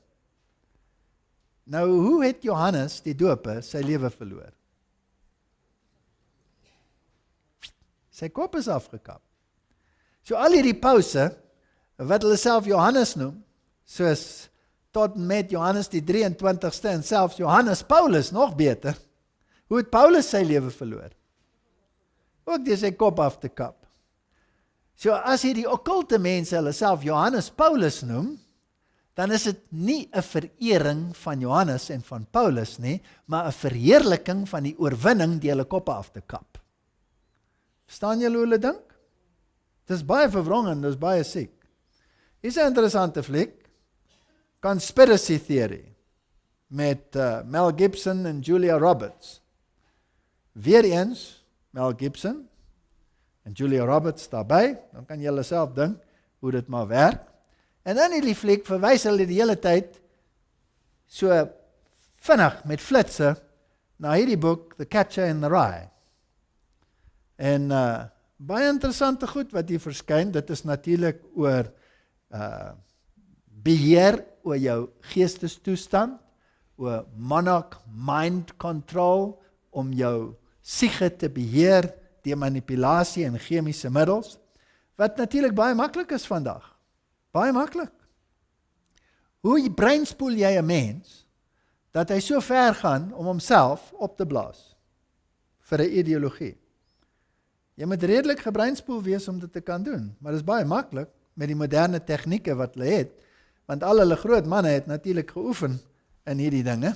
Nou, hoe het Johannes die doper sy lewe verloor? Sy kop is afgekap. So al hierdie pause, wat hulle self Johannes noem, soos tot met Johannes die 23ste en selfs Johannes Paulus nog beter, hoe het Paulus sy lewe verloor? Ook deur sy kop af te kap. So as jy die okkulte mense hulle self Johannes Paulus noem, dan is dit nie 'n verering van Johannes en van Paulus nie, maar 'n verheerliking van die oorwinning deur hulle koppe af te kap. Verstaan julle hoe hulle dink? Dis baie verwrongend, dis baie siek. Hier is 'n interessante fliek, Conspiracy Theory, met Mel Gibson en Julia Roberts. Weereens, Mel Gibson en Julia Roberts daarbij, dan kan julle self dink hoe dit maar werk. En in die fliek verwys hulle die hele tyd so vinnig met flitse na hierdie boek, The Catcher in the Rye. En baie interessante goed wat hier verskyn, dit is natuurlik oor beheer oor jou geestestoestand, oor monarch mind control, om jou siege te beheer deur manipulasie en chemiese middels, wat natuurlik baie maklik is vandag. Baie maklik. Hoe breinspoel jy 'n mens, dat hy so ver gaan om homself op te blaas, vir 'n ideologie. Jy moet redelik gebreinspoel wees om dit te kan doen, maar dit is baie maklik, met die moderne tegnieke wat hulle het, want al hulle groot manne het natuurlik geoefen in hierdie dinge.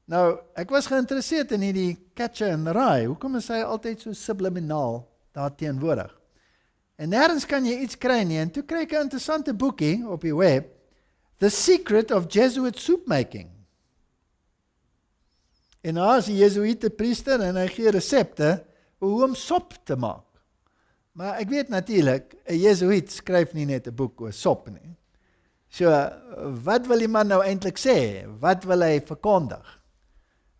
Nou, ek was geïnteresseerd in hierdie Catcher in the Rye, hoekom is hy altyd so subliminaal daar teenwoordig? En nêrens kan jy iets kry nie, en toe kry ek 'n interessante boekie op die web, The Secret of Jesuit Soup Making. En daar is die Jesuïte priester, en hy gee resepte, hoe om sop te maak. Maar ek weet natuurlik, 'n Jesuïet skryf nie net 'n boek oor sop nie. So, wat wil die man nou eintlik sê? Wat wil hy verkondig?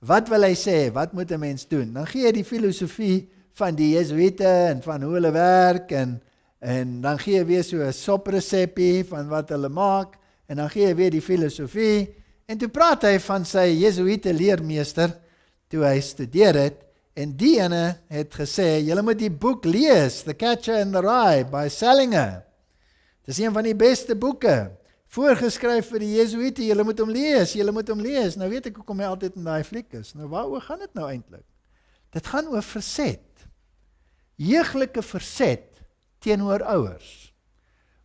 Wat wil hy sê? Wat moet 'n mens doen? Dan gee hy die filosofie van die Jesuïte en van hoe hulle werk, en dan gee hy weer so 'n sopresepie van wat hulle maak, en dan gee hy weer die filosofie, en toe praat hy van sy Jesuïte leermeester, toe hy studeer het, en die ene het gesê, julle moet die boek lees, The Catcher in the Rye, by Salinger. Dit is een van die beste boeke, voorgeskryf vir die Jesuïte, julle moet hom lees. Nou weet ek hoekom hy altyd in daai fliek is. Nou waaroor gaan dit nou eintlik? Dit gaan oor verset. Jeuglike verset teenoor ouers,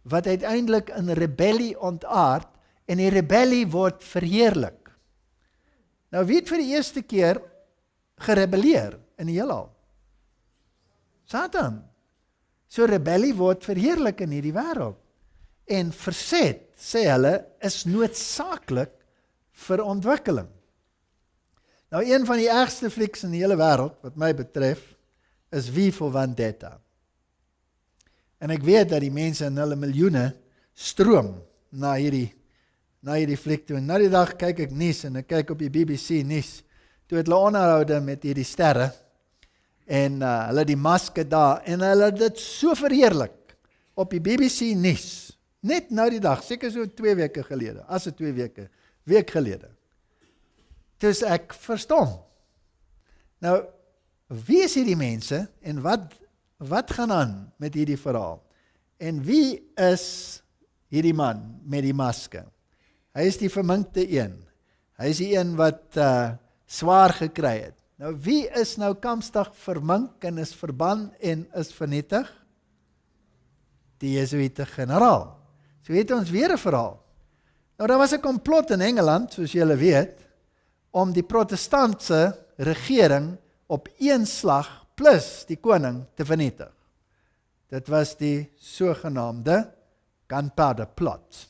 wat uiteindelik in rebellie ontaard, en die rebellie word verheerlik. Nou wie het vir die eerste keer gerebelleer in die heelal? Satan. So rebellie word verheerlik in hierdie wêreld. En verset, sê hulle, is noodsaaklik vir ontwikkeling. Nou een van die ergste flieks in die hele wêreld, wat my betref, is V for Vendetta. En ek weet dat die mense in hulle miljoene stroom na hierdie fliek toe. En na die dag kyk ek nuus, en ek kyk op die BBC nuus, toe het hulle onderhoude met hierdie sterre, en hulle die maske daar, en hulle dit so verheerlik, op die BBC nuus, net nou die dag, seker so 2 weke gelede, as het 2 weke, week gelede. Dus ek verstom. Nou, wie is hierdie mense, en wat gaan aan met hierdie verhaal? En wie is hierdie man met die maske? Hy is die verminkte een. Hy is die een wat swaar gekry het. Nou wie is nou kamstig vermink en is verban en is vernietig? Die Jesuïte generaal. So het ons weer 'n verhaal. Nou daar was 'n komplot in Engeland, soos julle weet, om die protestantse regering op een slag plus die koning te vernietig. Dit was die sogenaamde Gunpowder Plot,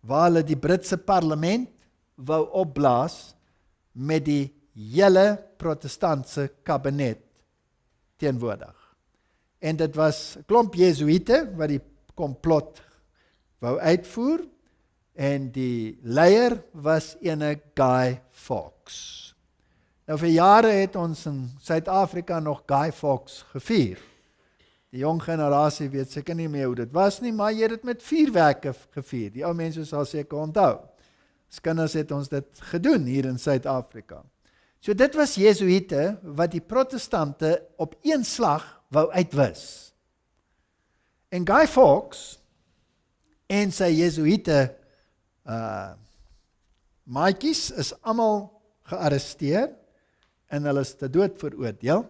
waar hulle die Britse parlement wou opblaas met die hele protestantse kabinet teenwoordig. En dit was 'n klomp Jesuïte wat die komplot wou uitvoer, en die leier was ene Guy Fawkes. Nou vir jare het ons in Suid-Afrika nog Guy Fawkes gevier. Die jong generasie weet seker nie meer hoe dit was nie, maar jy het dit met vuurwerke gevier. Die ou mense sal seker onthou. As kinders het ons dit gedoen hier in Suid-Afrika. So dit was Jesuïte wat die protestante op een slag wou uitwis. En Guy Fawkes en sy Jesuïte maatjies is almal gearresteer en hulle is te dood veroordeel,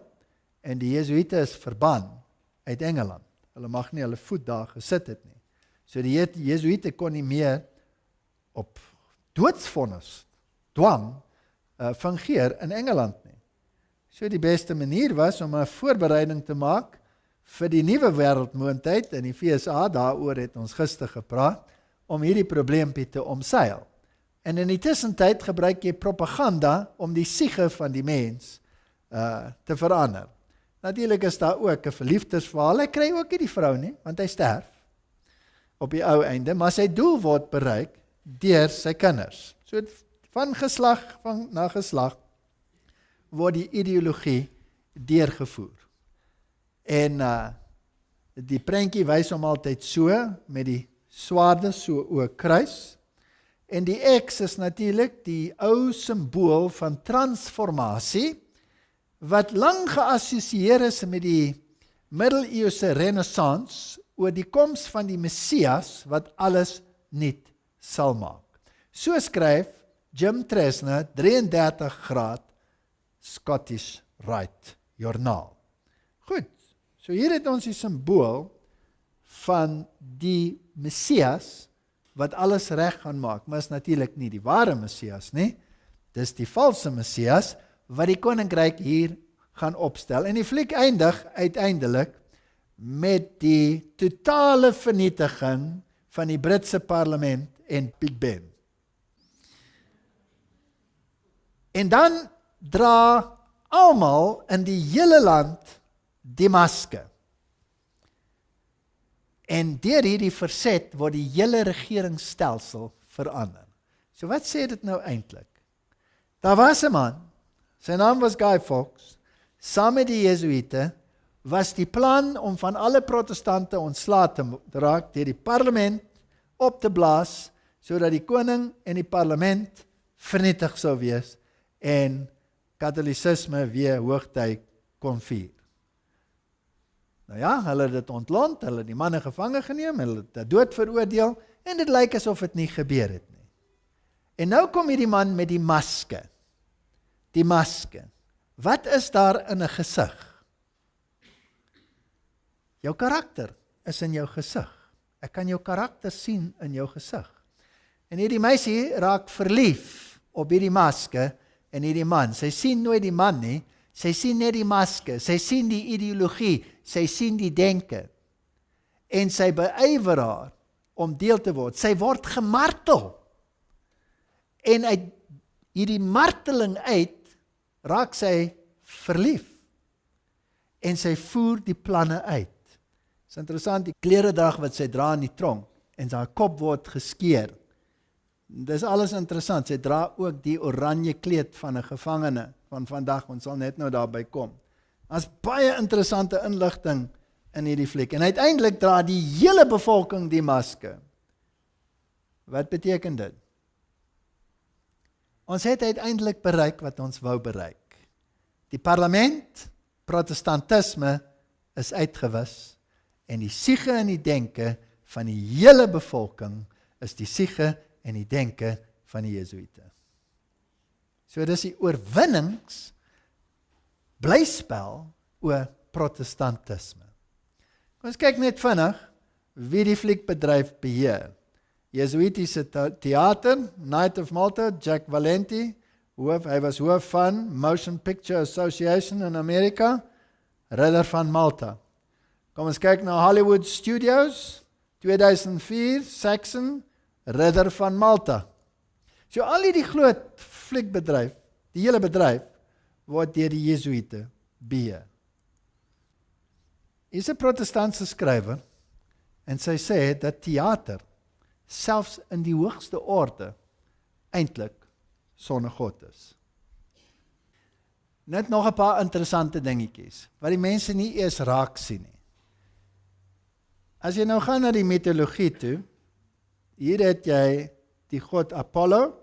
en die Jesuïte is verban uit Engeland. Hulle mag nie hulle voet daar gesit het nie. So die Jesuïte kon nie meer op doodsvonnis, dwang, fungeer in Engeland nie. So die beste manier was om 'n voorbereiding te maak vir die nuwe wêreldmoondheid in die VSA, daaroor het ons gister gepraat, om hierdie probleempie te omseil. En in die tussentyd gebruik jy propaganda om die siege van die mens te verander. Natuurlik is daar ook 'n verliefdesverhaal. Hy kry ook nie die vrou nie, want hy sterf op die ou einde, maar sy doel word bereik deur sy kinders. So van geslag na geslag word die ideologie deurgevoer. En die prentjie wys hom altyd so, met die swaarde so oor kruis. En die X is natuurlik die ou simbool van transformasie, wat lang geassosieer is met die middeleeuse renaissance, oor die koms van die Messias, wat alles nuut sal maak. So skryf Jim Tresner, 33 graad, Scottish Rite Journaal. Goed, so hier het ons die simbool van die Messias, wat alles reg gaan maak, maar is natuurlik nie die ware Messias nie, dis die valse Messias, wat die koninkryk hier gaan opstel. En die fliek eindig uiteindelik met die totale vernietiging van die Britse parlement en Big Ben. En dan dra almal in die hele land die maske. En deur hierdie verset word die hele regeringsstelsel verander. So wat sê dit nou eintlik? Daar was 'n man, sy naam was Guy Fawkes, saam met die Jesuïte, was die plan om van alle protestante ontslae te raak, deur die parlement op te blaas, sodat die koning en die parlement vernietig sou wees, en katholicisme weer hoogtyd kon vier. Nou ja, hulle het dit ontlont, hulle het die manne gevange geneem, hulle het dit dood veroordeel, en dit lyk asof dit nie gebeur het nie. En nou kom hierdie man met die maske. Die maske. Wat is daar in 'n gesig? Jou karakter is in jou gesig. Ek kan jou karakter sien in jou gesig. En hierdie meisie raak verlief op hierdie maske en hierdie man. Sy sien nooit die man nie, sy sien net die maske, sy sien die ideologie, sy sien die denke. En sy beywer haar om deel te word. Sy word gemartel. En uit hierdie marteling uit raak sy verlief. En sy voer die planne uit. Dit is interessant, die kleredrag wat sy dra in die tronk, en sy kop word geskeur. Dis alles interessant, sy dra ook die oranje kleed van 'n gevangene van vandag, ons sal net nou daarby kom. Daar's baie interessante inligting in hierdie fliek, en uiteindelik dra die hele bevolking die maske. Wat beteken dit? Ons het uiteindelik bereik wat ons wou bereik. Die parlement, protestantisme, is uitgewis, en die siege en die denke van die hele bevolking is die siege en die denke van die Jesuïte. So dis die oorwinnings blyspel oor protestantisme. Ons kyk net vinnig wie die fliekbedryf beheer. Jesuïtiese theater, Knight of Malta, Jack Valenti, hy was hoof van Motion Picture Association in Amerika, Ridder van Malta. Kom ons kyk na Hollywood Studios, 2004, Saxon, Ridder van Malta. So al die groot fliekbedryf, die hele bedryf, word deur die Jesuïte beheer. Is 'n protestantse skrywer, en sy sê dat theater, selfs in die hoogste orde, eintlik sonder God is. Net nog 'n paar interessante dingetjies, wat die mense nie eers raak sien nie. As jy nou gaan na die mitologie toe, hier het jy die god Apollo,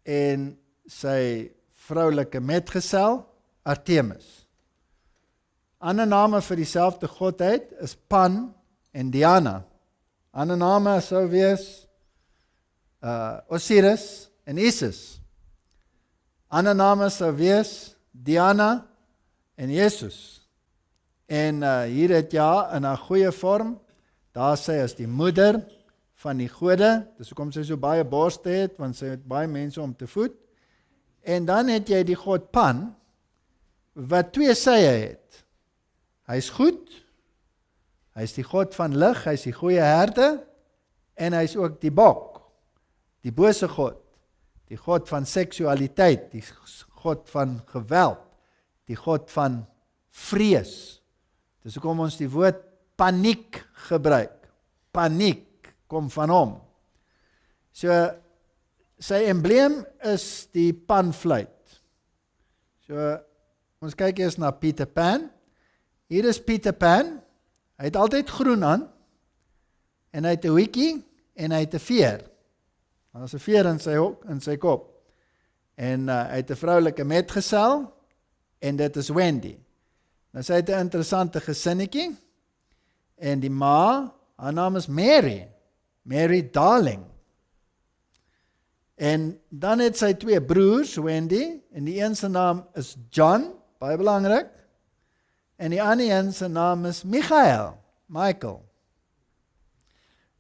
en sy vroulike metgesel, Artemis. Ander name vir dieselfde godheid is Pan en Diana. Ander name sou wees Osiris en Isis. Ander name sou wees Diana en Jesus. En hier het ja in 'n goeie vorm, daar sê as die moeder van die gode, dis hoekom sy so baie borste het, want sy het baie mense om te voed. En dan het jy die god Pan, wat twee sye het. Hy is goed, hy is die god van lig, hy is die goeie herde, en hy is ook die bok, die bose god, die god van seksualiteit, die god van geweld, die god van vrees. Dis hoekom ons die woord paniek gebruik. Paniek kom van hom. So, sy embleem is die panfluit. So, ons kyk eers na Peter Pan. Hier is Peter Pan. Hy het altyd groen aan. En hy het 'n hoedjie en hy het 'n veer. Daar is 'n veer in sy kop. En hy het 'n vroulike metgesel en dit is Wendy. Nou sy het 'n interessante gesinnetjie en die ma, haar naam is Mary Darling. En dan het sy 2 broers, Wendy, en die een se naam is John, baie belangrik, en die ander een se naam is Michael.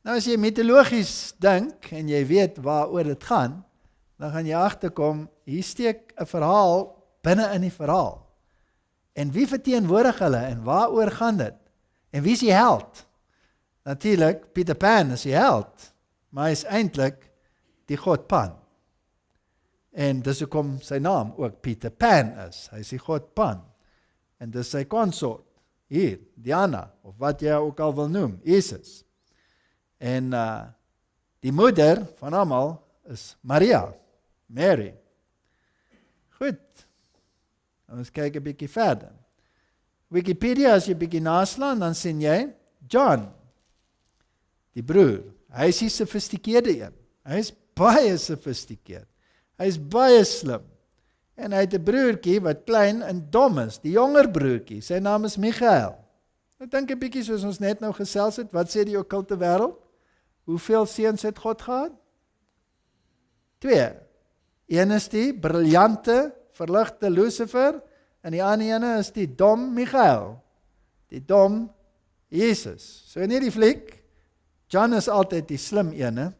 Nou as jy mitologies dink en jy weet waaroor dit gaan, dan gaan jy agterkom, hier steek 'n verhaal binne in die verhaal. En wie verteenwoordig hulle en waaroor gaan dit? En wie is die held? Natuurlik, Peter Pan is die held, maar hy is eintlik die god Pan. En dis hoekom sy naam ook Peter Pan is. Hy is die god Pan. En dis sy consort, hier, Diana, of wat jy ook al wil noem, Jesus. En die moeder van almal is Mary. Goed, ons kyk 'n bietjie verder. Wikipedia, as jy bietjie naslaan, dan sien jy John, die broer. Hy is die sofistikeerde een. Hy is baie sofistikeerd. Hy is baie slim. En hy het 'n broertjie wat klein en dom is, die jonger broertjie. Sy naam is Michael. Nou dink 'n bietjie soos ons net nou gesels het, wat sê die okkulte wêreld? Hoeveel seuns het God gehad? 2. Een is die briljante, verligte Lucifer en die ander ene is die dom Michael. Die dom Jesus. So in hierdie fliek, John is altyd die slim ene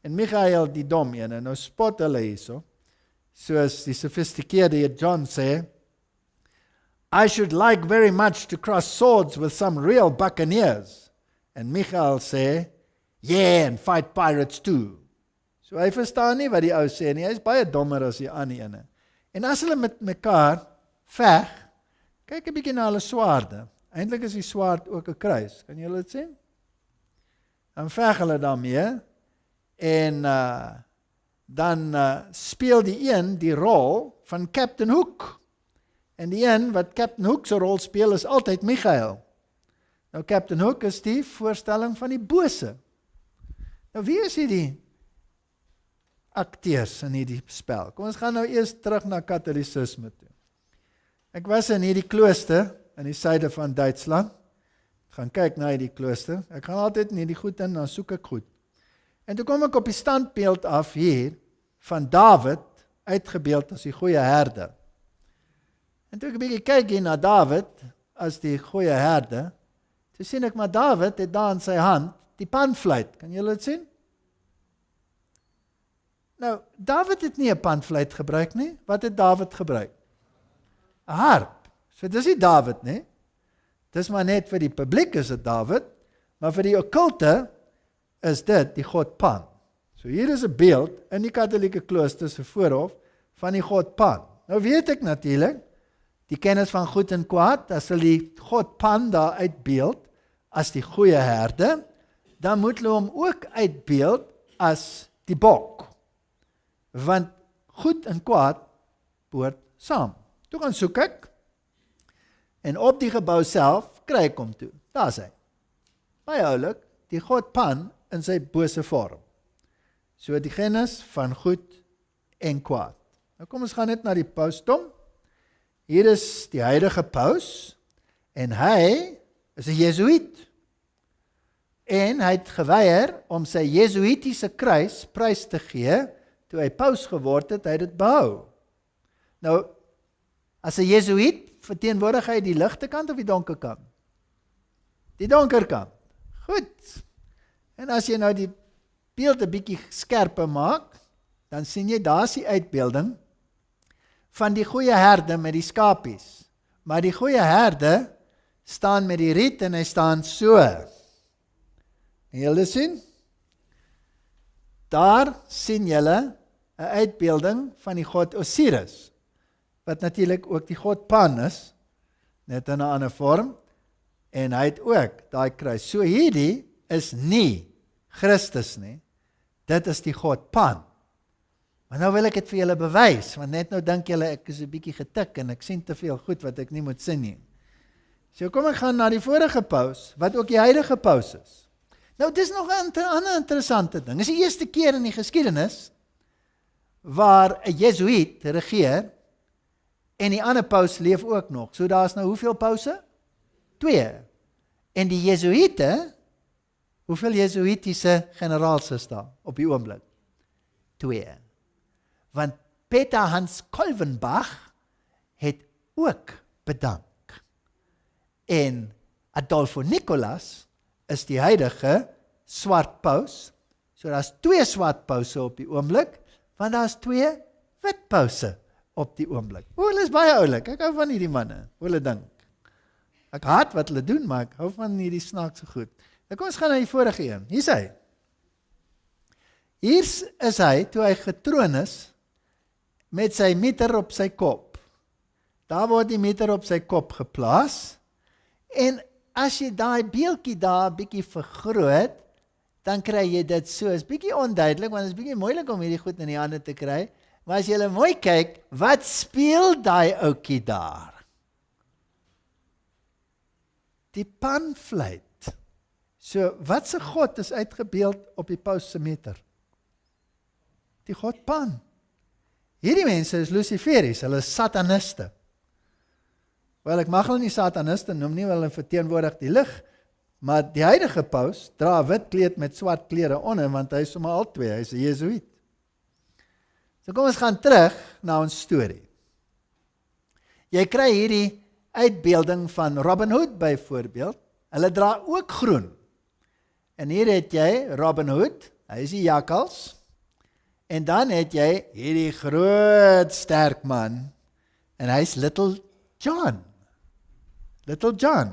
en Michael die dom ene. Nou spot hulle hierso. Soos die sofistikeerde John sê, I should like very much to cross swords with some real buccaneers. En Michael sê, yeah, and fight pirates too. So hy verstaan nie wat die ou sê nie. Hy is baie dommer as die ander ene. En as hulle met mekaar veg, kyk 'n bietjie na hulle swaarde. Eintlik is die swaard ook 'n kruis. Kan julle dit sien? Dan veg hulle daarmee en dan speel die een die rol van Captain Hook. En die een wat Captain Hook se rol speel is altyd Michael. Nou Captain Hook is die voorstelling van die bose. Nou wie is hierdie akteurs in hierdie spel? Kom ons gaan nou eers terug na Katolicisme toe. Ek was in hierdie klooster in die suide van Duitsland. Ek gaan kyk na hierdie klooster. Ek gaan altyd in hierdie goed in, dan soek ek goed. En toe kom ek op die standbeeld af hier van Dawid, uitgebeeld as die goeie herder. En toe ek 'n bietjie kyk hier na Dawid as die goeie herder, toe sien ek maar Dawid het daar in sy hand die panfluit. Kan julle dit sien? Nou, Dawid het nie 'n panfluit gebruik nie. Wat het Dawid gebruik? 'n Harp. So dis nie Dawid nie. Dis maar net vir die publiek is dit Dawid, maar vir die okkulte is dit die god Pan. So hier is 'n beeld in die Katolieke klooster se voorhof van die god Pan. Nou weet ek natuurlik die kennis van goed en kwaad, as hulle die god Pan daar uitbeeld as die goeie herde, dan moet hulle hom ook uitbeeld as die bok. Want goed en kwaad behoort saam. Toe gaan soek ek en op die gebou self kry ek hom toe. Daar is hy. Baie oulik, die god Pan in sy bose vorm. So die kennis van goed en kwaad. Nou kom ons gaan net na die pausdom. Hier is die huidige paus en hy is 'n Jesuïet. En hy het geweier om sy Jesuïtiese kruis prys te gee toe hy paus geword het, hy het dit behou. Nou, as 'n Jesuïet verteenwoordig hy die ligte kant of die donker kant? Die donker kant. Goed. En as jy nou die beeld 'n bietjie skerper maak, dan sien jy daar's die uitbeelding van die goeie herde met die skapies. Maar die goeie herde staan met die riet en hy staan so. En julle sien? Daar sien julle 'n uitbeelding van die god Osiris, wat natuurlik ook die god Pan is, net in 'n ander vorm, en hy het ook daai kruis. So hierdie is nie Christus nie, dit is die god Pan. Maar nou wil ek dit vir julle bewys, want net nou dink julle ek is 'n bietjie getik en ek sien te veel goed wat ek nie moet sien nie. So kom ek gaan na die vorige paus, wat ook die huidige paus is. Nou dis nog 'n ander interessante ding. Dis die eerste keer in die geskiedenis waar 'n Jesuïet regeer en die ander paus leef ook nog. So daar's nou hoeveel pause? 2. En die Jesuïete, hoeveel Jesuïtiese generaals is daar op die oomblik? 2. Want Peter Hans Kolvenbach het ook bedank. En Adolfo Nicolas is die huidige swart paus. So daar's 2 swart pause op die oomblik, want daar's 2 wit pause op die oomblik. Hulle is baie oulik. Ek hou van hierdie manne. Hoe hulle dink. Ek haat wat hulle doen, maar ek hou van hierdie snaakse goed. Nou kom ons gaan na die vorige een. Hier is hy. Hier is hy toe hy getroon is met sy meter op sy kop. Daar word die meter op sy kop geplaas. En as jy daai beeldjie daar bietjie vergroot, dan kry jy dit so. Is bietjie onduidelik, want dit is bietjie moeilik om hierdie goed in die hande te kry. Maar as jy mooi kyk, wat speel daai ouetjie daar? Die panfluit. So, wat se god is uitgebeeld op die paus se meter? Die god Pan. Hierdie mense is Luciferis, hulle is sataniste. Wel, ek mag hulle nie sataniste noem nie, hulle verteenwoordig die lig, maar die huidige paus dra 'n wit kleed met swart klere onder, want hy is sommer al 2, hy is 'n Jesuïet. So kom ons gaan terug na ons storie. Jy kry hierdie uitbeelding van Robin Hood byvoorbeeld. Hulle dra ook groen. En hier het jy Robin Hood, hy is die jakkals. En dan het jy hierdie groot sterk man. En hy's Little John. Little John.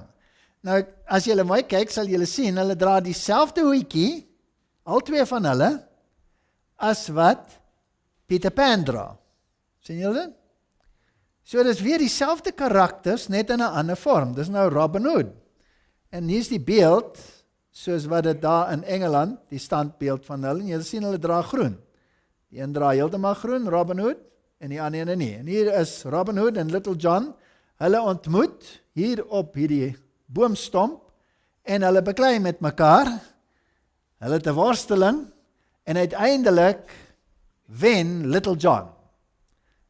Nou, as julle mooi kyk, sal julle sien, hulle dra dieselfde hoedjie, al 2 van hulle, as wat Peter Pan dra. Sien julle dit? So dis weer dieselfde karakters, net in 'n ander vorm. Dis nou Robin Hood. En hier's die beeld, soos wat dit daar in Engeland, die standbeeld van hulle, en julle sien hulle dra groen. Die een dra heeltemal groen, Robin Hood, en die ander ene nie. En hier is Robin Hood en Little John, hulle ontmoet hier op hierdie boomstomp, en hulle beklei met mekaar, hulle het 'n worsteling, en uiteindelik wen Little John.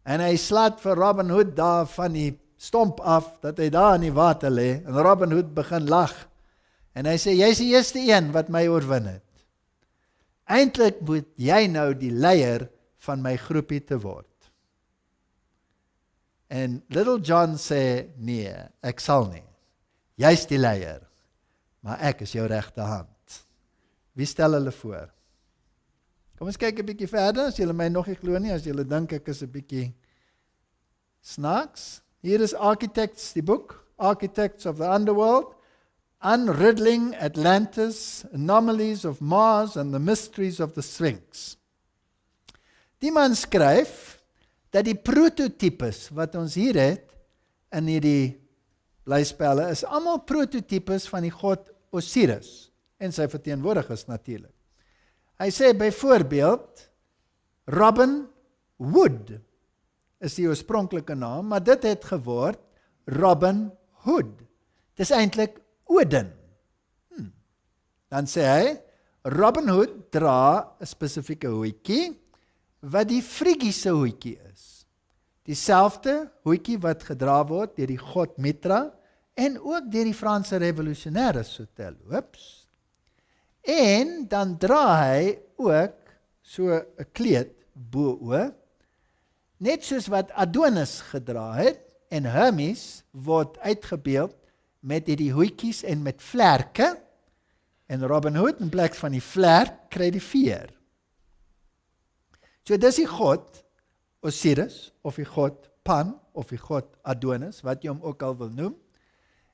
En hy slaat vir Robin Hood daar van die stomp af, dat hy daar in die water lê, en Robin Hood begin lag, en hy sê, jy's die eerste een wat my oorwin het. Eintlik moet jy nou die leier van my groepie te word. En Little John sê, nee, ek sal nie. Jy's die leier, maar ek is jou regterhand. Wie stel hulle voor? Kom ons kyk 'n bietjie verder, as julle my nog nie glo nie, as julle dink ek is 'n bietjie snaaks. Hier is Architects, die boek, Architects of the Underworld, Unriddling Atlantis, Anomalies of Mars and the Mysteries of the Sphinx. Die man skryf dat die prototipes wat ons hier het in hierdie blyspelle is almal prototipes van die god Osiris en sy verteenwoordigers natuurlik. Hy sê byvoorbeeld Robin Wood is die oorspronklike naam, maar dit het geword Robin Hood. Dis eintlik Odin. Dan sê hy Robin Hood dra 'n spesifieke hoedjie wat die Frigiese hoedjie is. Dieselfde hoedjie wat gedra word deur die god Mitra en ook deur die Franse revolusionêre so terloops. En dan dra hy ook so 'n kleed bo-oor, net soos wat Adonis gedra het, en Hermes word uitgebeeld met hierdie hoedjies en met vlerke, en Robin Hood in plek van die vlerk kry die veer. So dis die god Osiris, of die god Pan, of die god Adonis, wat jy hom ook al wil noem.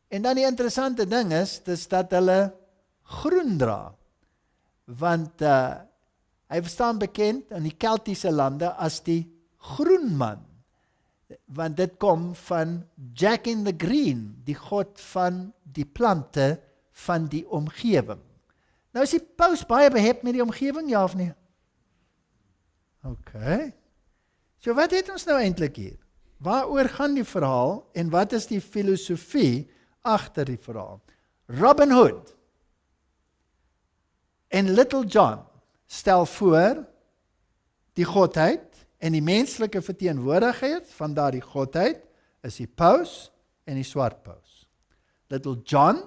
En dan die interessante ding is dat hulle groen dra, want hy staan bekend in die Keltiese lande as die groen man, want dit kom van Jack in the Green, die god van die plante van die omgewing. Nou is die paus baie behep met die omgewing, ja of nie? OK, So wat het ons nou eintlik hier? Waaroor gaan die verhaal en wat is die filosofie agter die verhaal? Robin Hood en Little John stel voor die godheid en die menslike verteenwoordigheid van daardie godheid is die paus en die swart paus. Little John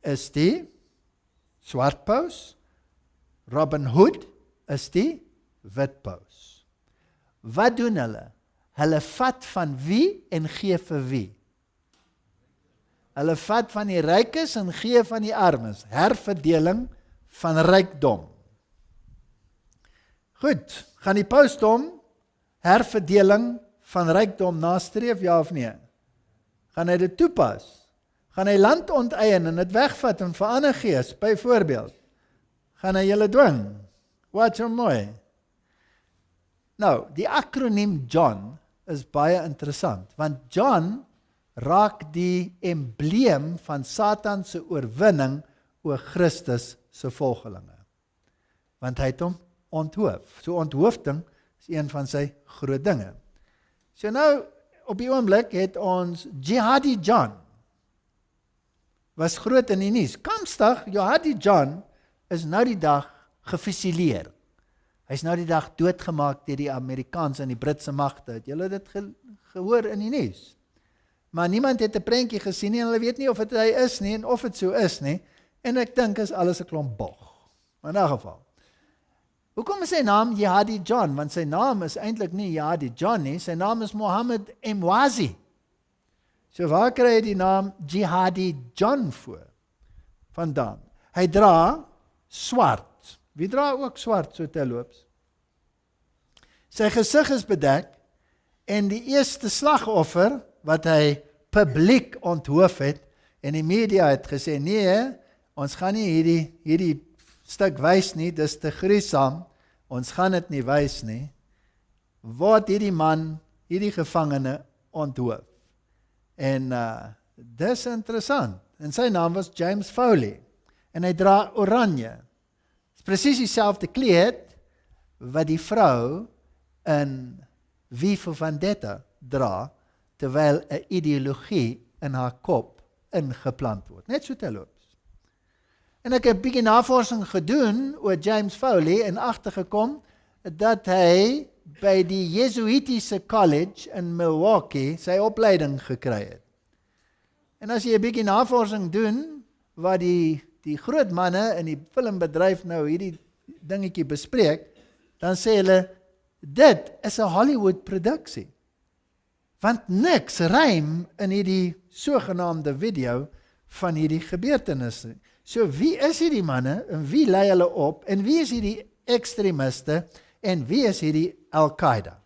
is die swart paus, Robin Hood is die wit paus. Wat doen hulle? Hulle vat van wie en gee vir wie? Hulle vat van die rykes en gee van die armes. Herverdeling van rykdom. Goed, gaan die pausdom herverdeling van rykdom nastreef, ja of nee? Gaan hy dit toepas? Gaan hy land onteien en dit wegvat en vir ander gees, byvoorbeeld? Gaan hy julle dwing? Wat so mooi. Nou, die akroniem John is baie interessant, want John raak die embleem van Satan se oorwinning oor Christus se volgelinge. Want hy het hom onthoof. So onthoofding is een van sy groot dinge. So nou, op die oomblik het ons Jihadi John, was groot in die nuus. Kamsdag, Jihadi John is nou die dag gefusileer. Hy is nou die dag doodgemaak deur die Amerikaanse en die Britse magte. Het julle dit gehoor in die nuus? Maar niemand het 'n prentjie gesien nie en hulle weet nie of dit hy is nie en of dit so is nie. En ek dink is alles 'n klomp bog. Maar in 'n geval. Hoekom is sy naam Jihadi John? Want sy naam is eintlik nie Jihadi John nie, sy naam is Mohammed Emwazi. So waar kry hy die naam Jihadi John voor? Vandaan. Hy dra swart. Wie dra ook swart so terloops? Sy gesig is bedek en die eerste slagoffer wat hy publiek onthoof het en die media het gesê, nee, ons gaan nie hierdie stuk wys nie, dis te gruisam, ons gaan dit nie wys nie, word hierdie man, hierdie gevangene onthoof. En dis interessant, en sy naam was James Foley, en hy dra oranje. Dis presies dieselfde kleed wat die vrou in V for Vendetta dra, terwyl 'n ideologie in haar kop ingeplant word. Net so terloops. En ek het 'n bietjie navorsing gedoen oor James Foley en agtergekom dat hy by die Jesuitiese College in Milwaukee sy opleiding gekry het. En as jy 'n bietjie navorsing doen wat die groot manne in die filmbedryf nou hierdie dingetjie bespreek, dan sê hulle dit is 'n Hollywood produksie. Want niks rym in hierdie sogenaamde video van hierdie gebeurtenisse. So wie is hierdie manne en wie lei hulle op en wie is hierdie ekstremiste en wie is hierdie Al-Qaeda?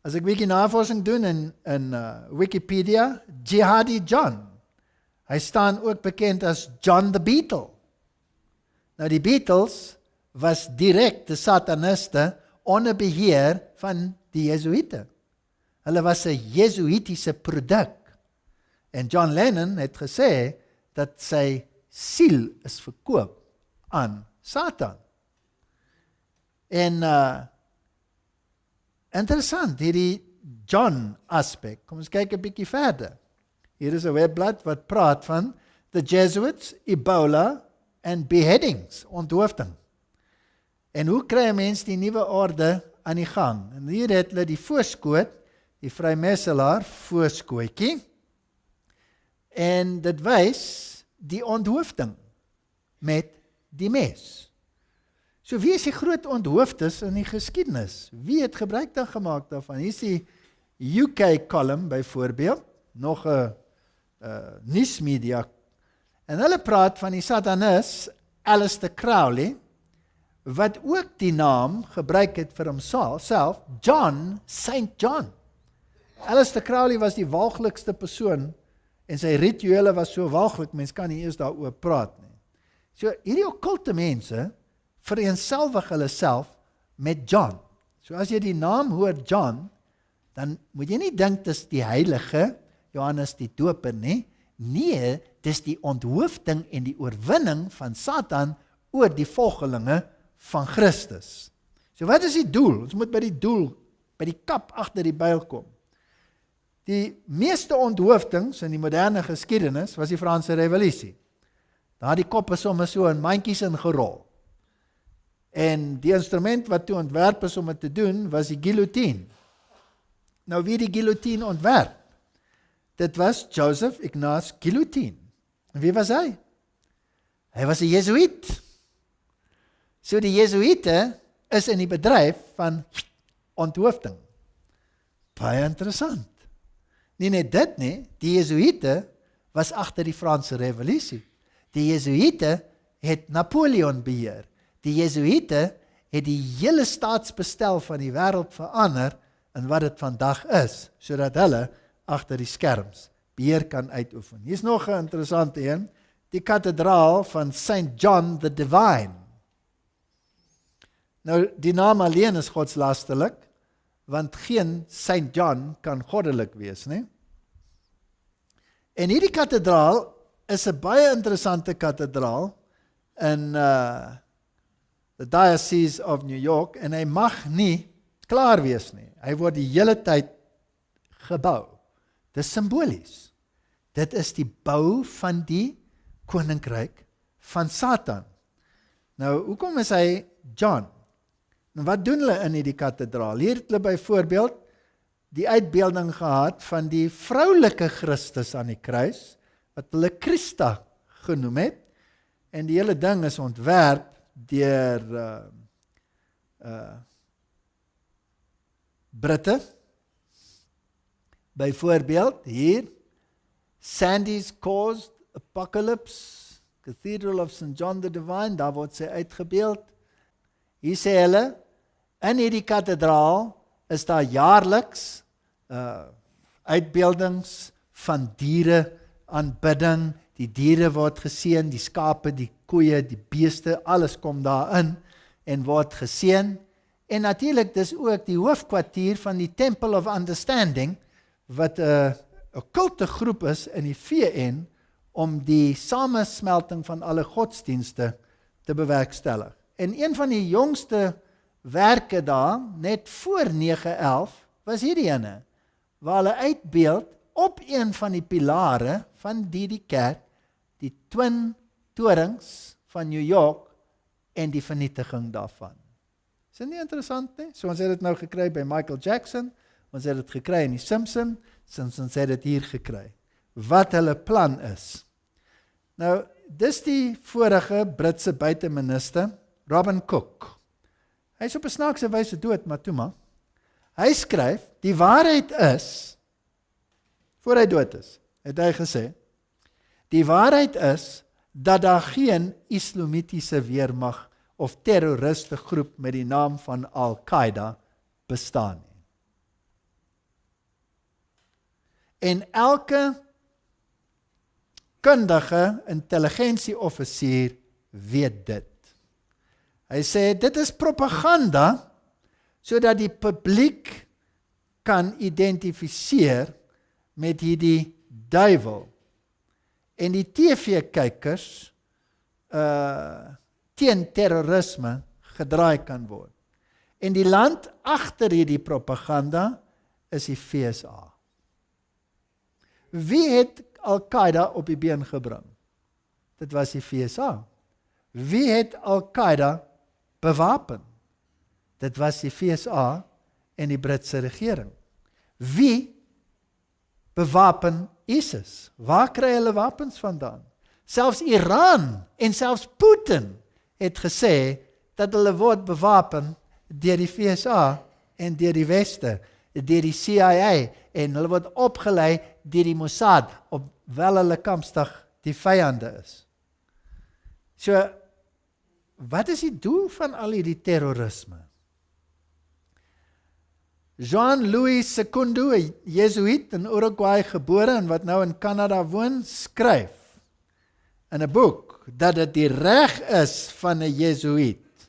As ek 'n bietjie navorsing doen in Wikipedia, Jihadi John. Hy staan ook bekend as John the Beetle. Nou die Beatles was direk die sataniste onder beheer van die Jesuite. Hulle was 'n Jesuitiese produk. En John Lennon het gesê dat sy siel is verkoop aan Satan. En interessant, hierdie John aspek. Kom ons kyk 'n bietjie verder. Hier is 'n webblad wat praat van the Jesuits, Ebola en beheadings, onthoofding. En hoe kry 'n mens die nuwe orde aan die gang? En hier het hulle die voorskoot, die vrymesselaar voorskootjie. En dit wys die onthoofding met die mes. So wie is die groot onthoofdes in die geskiedenis? Wie het gebruik gemaak daarvan? Hier is die UK column byvoorbeeld, nog 'n nuusmedia. En hulle praat van die satanis Aleister Crowley, wat ook die naam gebruik het vir homself, John, St. John. Aleister Crowley was die walglikste persoon en sy rituele was so walglik, mens kan nie eers daaroor praat nie. So hierdie okkulte mense vereenselwig hulle self met John. So as jy die naam hoor John, dan moet jy nie dink dis die heilige Johannes die Doper nie. Nee, dis die onthoofding en die oorwinning van Satan oor die volgelinge van Christus. So wat is die doel? Ons moet by die doel by die kap agter die byl kom. Die meeste onthoofdings in die moderne geskiedenis was die Franse Revolusie. Daar die kop is sommer so in mandjies ingerol. En die instrument wat toe ontwerp is om dit te doen, was die guillotine. Nou wie die guillotine ontwerp? Dit was Joseph Ignace Guillotin. En wie was hy? Hy was 'n Jesuïet. So die Jesuïete is in die bedryf van onthoofding. Baie interessant. Nie net dit nie, die Jesuïete was agter die Franse Revolusie. Die Jesuïete het Napoleon beheer. Die Jesuïete het die hele staatsbestel van die wêreld verander in wat dit vandag is, sodat hulle agter die skerms beheer kan uitoefen. Hier is nog 'n interessante een, die kathedraal van St. John the Divine. Nou, die naam alleen is godslasterlik, want geen St. John kan goddelik wees, nie? En hierdie kathedraal is 'n baie interessante kathedraal in the Diocese of New York, en hy mag nie klaar wees nie. Hy word die hele tyd gebou. Dis simbolies. Dit is die bou van die koninkryk van Satan. Nou, hoekom is hy John? Nou, wat doen hulle in hierdie kathedraal? Hier het hulle byvoorbeeld die uitbeelding gehad van die vroulike Christus aan die kruis, wat hulle Christa genoem het, en die hele ding is ontwerp deur Britte. Byvoorbeeld hier, Sandy's Caused Apocalypse, Cathedral of St. John the Divine, daar word sy uitgebeeld. Hier sê hulle, in hierdie kathedraal is daar jaarliks uitbeeldings van diere aanbidding, die diere word geseën, die skape, die koeie, die beeste, alles kom daarin en word geseën. En natuurlik, dis ook die hoofkwartier van die Temple of Understanding, wat 'n okkulte groep is in die VN om die samesmelting van alle godsdienste te bewerkstellig. En een van die jongste werke daar, net voor 9/11, was hierdie ene, waar hulle uitbeeld op een van die pilare van die kerk, die twin torings van New York en die vernietiging daarvan. Is dit nie interessant nie? So ons het dit nou gekry by Michael Jackson, ons het dit gekry in die Simpsons het dit hier gekry. Wat hulle plan is. Nou, dis die vorige Britse buiteminister, Robin Cook. Hy is op 'n snaakse wyse dood, maar toe maar. Hy skryf, die waarheid is, voor hy dood is, het hy gesê, die waarheid is, dat daar geen islamitiese weermag of terroriste groep met die naam van Al-Qaeda bestaan nie. En elke kundige intelligensieoffisier weet dit. Hy sê, dit is propaganda, sodat die publiek kan identifiseer met hierdie duiwel. En die TV-kykers teen terrorisme gedraai kan word. En die land agter hierdie propaganda is die FSA. Wie het Al-Qaeda op die been gebring? Dit was die FSA. Wie het Al-Qaeda bewapen? Dit was die FSA en die Britse regering. Wie bewapen ISIS? Waar kry hulle wapens vandaan? Selfs Iran en selfs Putin het gesê dat hulle word bewapen deur die FSA en deur die Weste, deur die CIA, en hulle word opgelei deur die Mossad, ofwel hulle kampstig die vyande is. So, wat is die doel van al hierdie terrorisme? Jean-Louis Secondo, 'n Jesuïet in Uruguay gebore en wat nou in Kanada woon, skryf in 'n boek dat dit die reg is van 'n Jesuïet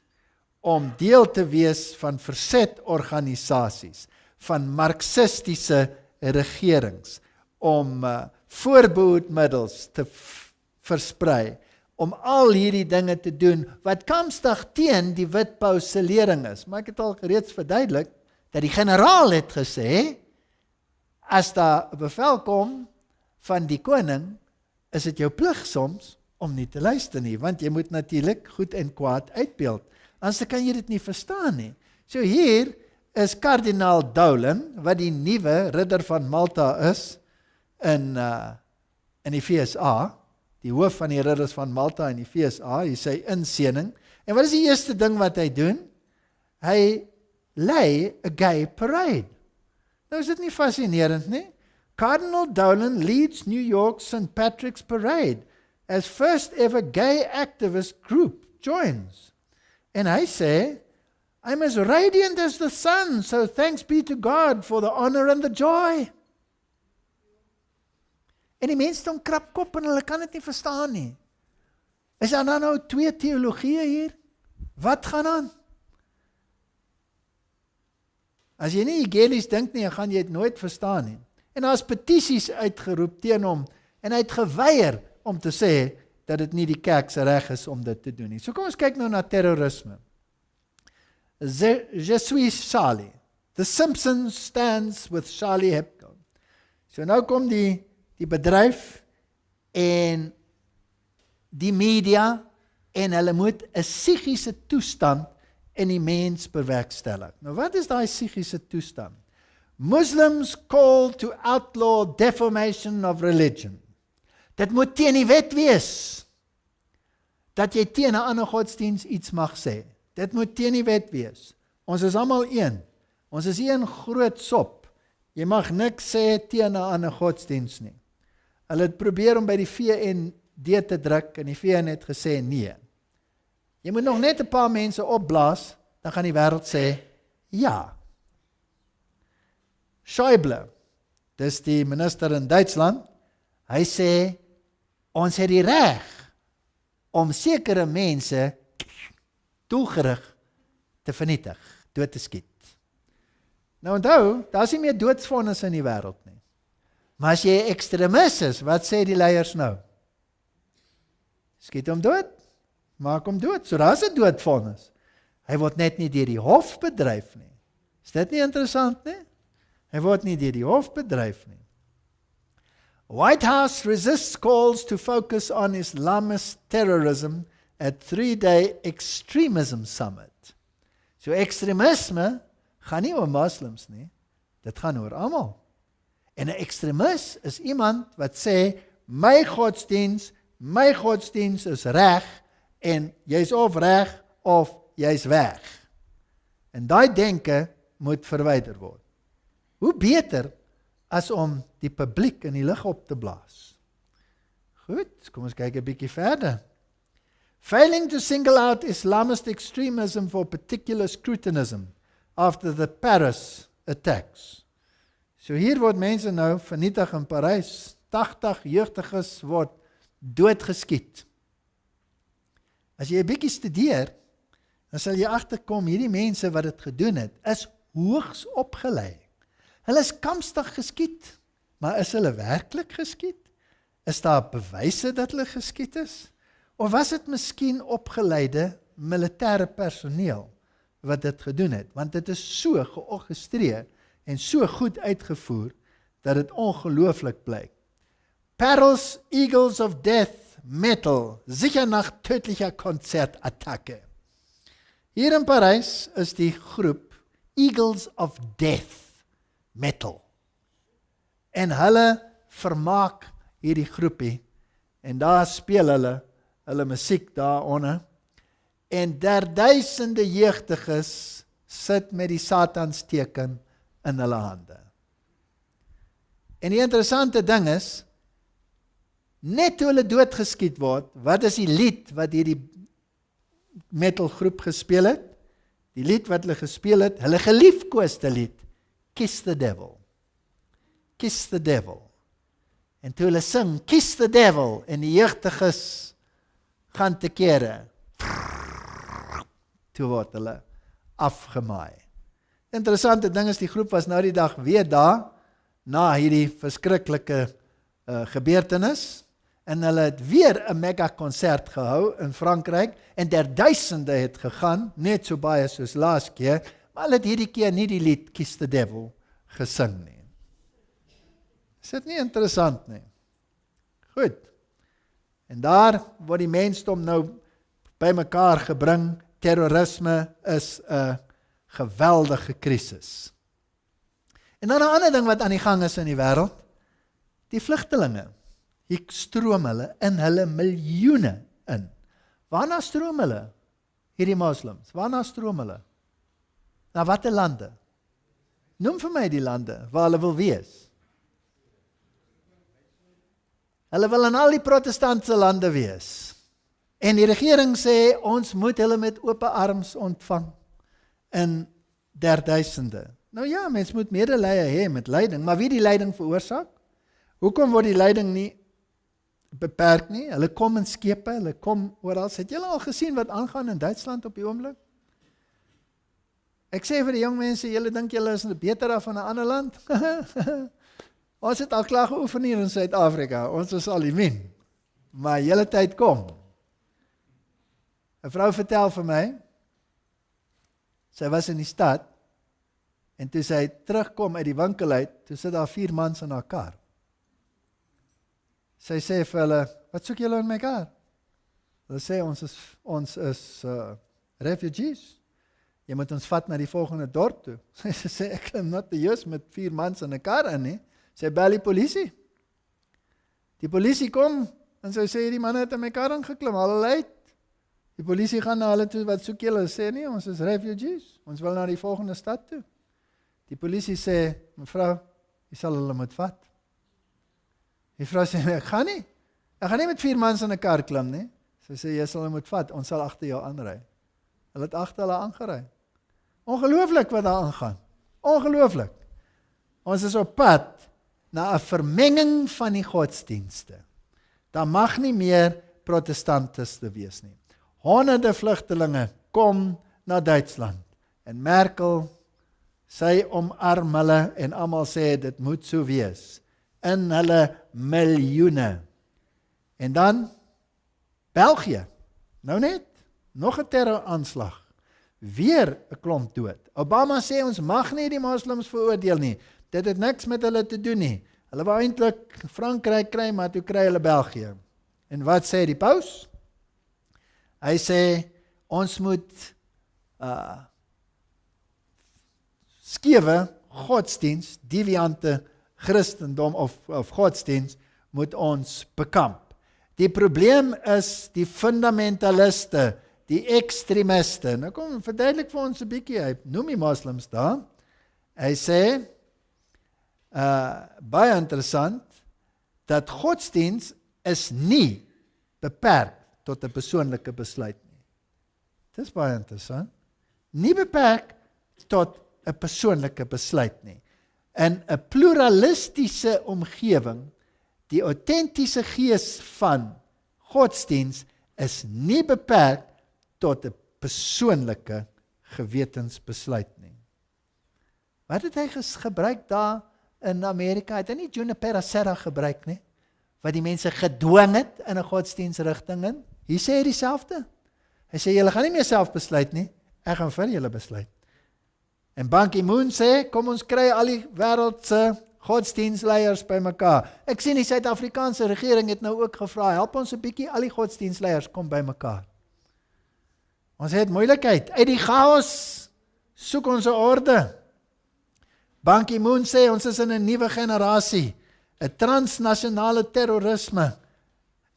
om deel te wees van versetorganisasies, van marxistiese regerings, om voorbehoedmiddels te versprei, om al hierdie dinge te doen, wat kampstig teen die wit paus se lering is. Maar ek het al reeds verduidelik, dat die generaal het gesê, as daar 'n bevel kom van die koning, is dit jou plig soms om nie te luister nie, want jy moet natuurlik goed en kwaad uitbeeld. Anders kan jy dit nie verstaan nie. So hier is kardinaal Dolan, wat die nuwe ridder van Malta is in die FSA, die hoof van die ridders van Malta in die FSA, hy sy insening. En wat is die eerste ding wat hy doen? Hy lei 'n gay parade. Nou is dit nie fascinerend nie? Cardinal Dolan leads New York's St. Patrick's Parade as first ever gay activist group joins. En hy sê, I'm as radiant as the sun, so thanks be to God for the honor and the joy. En die mense dan krap kop en hulle kan dit nie verstaan nie. Is daar nou twee teologieë hier? Wat gaan aan? As jy nie Hegelies dink nie, gaan jy dit nooit verstaan nie. En daar is petisies uitgeroep teen hom, en hy het geweier om te sê dat dit nie die kerk se reg is om dit te doen nie. So kom ons kyk nou na terrorisme. Je suis Charlie. The Simpsons stands with Charlie Hebdo. So nou kom die bedryf en die media en hulle moet 'n psigiese toestand in die mens bewerkstellig. Nou wat is daai psigiese toestand? Muslims call to outlaw defamation of religion. Dit moet teen die wet wees, dat jy teen 'n ander godsdiens iets mag sê. Dit moet teen die wet wees. Ons is almal een. Ons is een groot sop. Jy mag niks sê teen 'n ander godsdiens nie. Hulle het probeer om by die VND te druk, en die VN het gesê nee. Jy moet nog net 'n paar mense opblaas, dan gaan die wêreld sê ja. Schäuble, dis die minister in Duitsland, hy sê, ons het die reg om sekere mense doelgerig te vernietig, dood te skiet. Nou onthou, daar is nie meer doodsvonnis in die wêreld nie. Maar as jy ekstremis is, wat sê die leiers nou? Skiet hom dood, maak hom dood, so daar is 'n doodvonnis. Hy word net nie deur die hof bedryf nie. Is dit nie interessant nie? Hy word nie deur die hof bedryf nie. White House resists calls to focus on Islamist terrorism at 3-day extremism summit. So ekstremisme gaan nie oor moslims nie, dit gaan oor almal. En 'n ekstremis is iemand wat sê, my godsdiens is reg, en jy's of reg, of jy's weg. En daai denke moet verwyder word. Hoe beter as om die publiek in die lig op te blaas? Goed, kom ons kyk 'n bietjie verder. Failing to single out Islamist extremism for particular scrutinism after the Paris attacks. So hier word mense nou vernietig in Parys. 80 jeugdiges word doodgeskiet. As jy 'n bietjie studeer, dan sal jy agterkom hierdie mense wat dit gedoen het, is hoogs opgelei. Hulle is kampstig geskiet, maar is hulle werklik geskiet? Is daar bewyse dat hulle geskiet is? Of was dit miskien opgeleide militêre personeel wat dit gedoen het? Want dit is so georgestreer en so goed uitgevoer, dat dit ongelooflik blyk. Perils, Eagles of Death, Metal, sicher nach tödlicher Konzertattacke. Hier in Parys is die groep Eagles of Death, Metal. En hulle vermaak hierdie groepie, en daar speel hulle musiek daaronder, en duisende jeugdiges sit met die satansteken in hulle hande. En die interessante ding is, net toe hulle doodgeskiet word, wat is die lied wat hierdie metalgroep gespeel het? Die lied wat hulle gespeel het, hulle geliefkoeste lied, Kiss the Devil. Kiss the Devil. En toe hulle sing, Kiss the Devil, en die jeugdiges gaan te kere, toe word hulle afgemaai. Interessante ding is, die groep was nou die dag weer daar, na hierdie verskriklike gebeurtenis, en hulle het weer 'n mega konsert gehou in Frankryk, en duisende het gegaan, net so baie soos laas keer, Maar hulle het hierdie keer nie die lied Kiss the Devil gesing nie. Is dit nie interessant nie? Goed. En daar word die mensdom nou by mekaar gebring. Terrorisme is 'n geweldige krisis. En dan 'n ander ding wat aan die gang is in die wêreld, die vlugtelinge. Hier stroom hulle in hulle miljoene in. Waarna stroom hulle? Hierdie moslems. Waarna stroom hulle? Na watter lande? Noem vir my die lande waar hulle wil wees. Hulle wil in al die protestantse lande wees. En die regering sê, ons moet hulle met oop arms ontvang in derduisende. Nou ja, mens moet medelee hê met lyding, maar wie die lyding veroorsaak? Hoekom word die lyding nie beperk nie? Hulle kom in skepe, hulle kom oral. Het julle al gesien wat aangaan in Duitsland op die oomblik? Ek sê vir die jong mense, julle dink julle is beter af van 'n ander land? Ons het al klaar geoefen hier in Suid-Afrika, ons is al immuun. Maar julle tyd kom. 'n Vrou vertel vir my, sy was in die stad, en toe sy terugkom uit die winkel uit, toe sit daar 4 mans in haar kar. Sy sê vir hulle, wat soek julle in my kar? Hulle sê, ons is refugees. Jy moet ons vat na die volgende dorp toe. Sy sê, ek klim not te jus met 4 mans in 'n kar in nie. Sy bel die polisie. Die polisie kom, en sy sê, die manne het in my kar ingeklim, haal hulle uit. Die polisie gaan na hulle toe, wat soek julle? Sê nie, ons is refugees. Ons wil na die volgende stad toe. Die polisie sê, mevrou, jy sal hulle moet vat. Die vrou sê, ek gaan nie met 4 mans in 'n kar klim nie. Sy sê, jy sal hulle moet vat, ons sal agter jou aanry. Hulle het agter hulle aangery. Ongelooflik wat daar aangaan. Ongelooflik. Ons is op pad na 'n vermenging van die godsdienste. Daar mag nie meer protestantiste wees nie. Honderde vlugtelinge kom na Duitsland. En Merkel, sy omarm hulle en almal sê dit moet so wees. In hulle miljoene. En dan België. Nou net, nog 'n terroraanslag. Weer 'n klomp dood. Obama sê ons mag nie die moslems veroordeel nie. Dit het niks met hulle te doen nie. Hulle wou eintlik Frankryk kry, maar toe kry hulle België. En wat sê die paus? Hy sê, ons moet skewe godsdienst, deviante Christendom of godsdienst, moet ons bekamp. Die probleem is die fundamentaliste, die extremiste. Nou kom, verduidelik vir ons 'n bietjie, hy noem die moslems daar. Hy sê, baie interessant, dat godsdienst is nie beperk tot 'n persoonlike besluit nie. Dit is baie interessant. Nie beperk tot 'n persoonlike besluit nie. In 'n pluralistiese omgewing, die autentiese gees van godsdienst is nie beperk tot 'n persoonlike gewetensbesluit nie. Wat het hy gebruik daar in Amerika? Het hy nie Junipero Serra gebruik nie? Wat die mense gedwing het in 'n godsdiensrigting in? Hier sê hy dieselfde. Hy sê, julle gaan nie meer self besluit nie, ek gaan vir julle besluit. En Ban Ki-moon sê, kom ons kry al die wêreldse godsdienstleiers by mekaar. Ek sien die Suid-Afrikaanse regering het nou ook gevra, help ons 'n bietjie, al die godsdienstleiers kom by mekaar. Ons het moeilikheid, uit die chaos soek ons 'n orde. Ban Ki-moon sê, ons is in 'n nuwe generasie, 'n transnasionale terrorisme,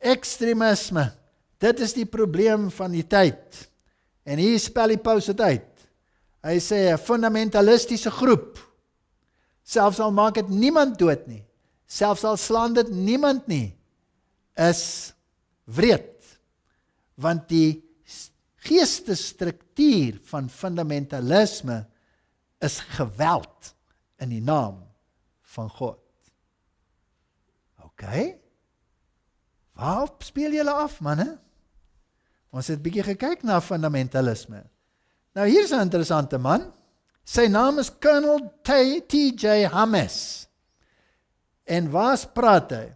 ekstremisme, dit is die probleem van die tyd. En hier spel die paus dit uit. Hy sê, 'n fundamentalistiese groep, selfs al maak dit niemand dood nie, selfs al slaan dit niemand nie, is wreed. Want die geestesstruktuur van fundamentalisme is geweld in die naam van God. OK? Waarop speel julle af, manne? Ons het 'n bietjie gekyk na fundamentalisme. Nou hier is 'n interessante man. Sy naam is Colonel T.J. Hammes. En waar praat hy?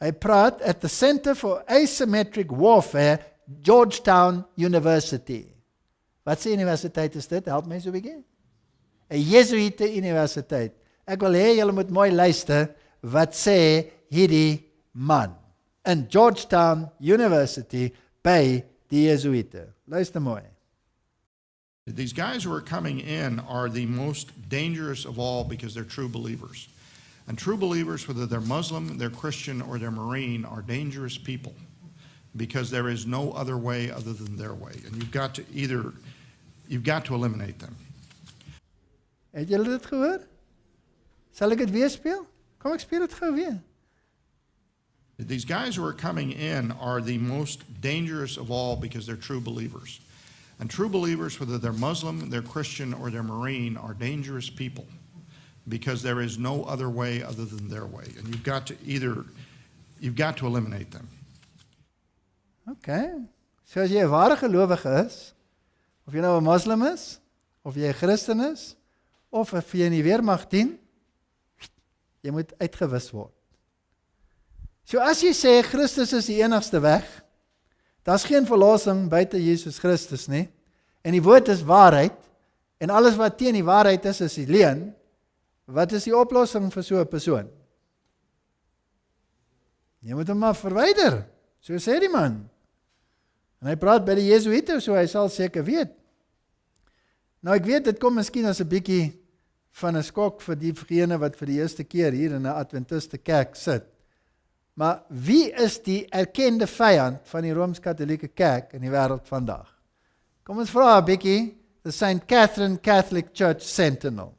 Hy praat at the Center for Asymmetric Warfare, Georgetown University. Wat se universiteit is dit? Help my so 'n bietjie. 'n Jesuïte universiteit. Ek wil hê julle moet mooi luister wat sê hierdie man in Georgetown University by die Jesuïte. Luister mooi. These guys who are coming in are the most dangerous of all because they're true believers. And true believers, whether they're Muslim, they're Christian, or they're Marine, are dangerous people because there is no other way other than their way. And you've got to eliminate them. Het julle dit gehoor? Sal ek dit weer speel? Kom ek speel dit gou weer. These guys who are coming in are the most dangerous of all because they're true believers. And true believers, whether they're Muslim, they're Christian, or they're Marine, are dangerous people because there is no other way other than their way. And you've got to eliminate them. Okay. So as jy 'n ware gelowige is, of jy nou 'n moslim is, of jy 'n Christen is, of jy in die weermag dien, jy moet uitgewis word. So as jy sê Christus is die enigste weg, daar's geen verlossing buite Jesus Christus nie, en die woord is waarheid, en alles wat teen die waarheid is die leuen, wat is die oplossing vir so 'n persoon? Jy moet hom maar verwyder, so sê die man. En hy praat by die Jesuïte, so hy sal seker weet. Nou ek weet, dit kom miskien as 'n bietjie van 'n skok vir diegene wat vir die eerste keer hier in 'n Adventiste kerk sit. Maar wie is die erkende vyand van die Rooms-Katolieke Kerk in die wêreld vandag? Kom ons vra 'n bietjie, the St. Catherine Catholic Church Sentinel.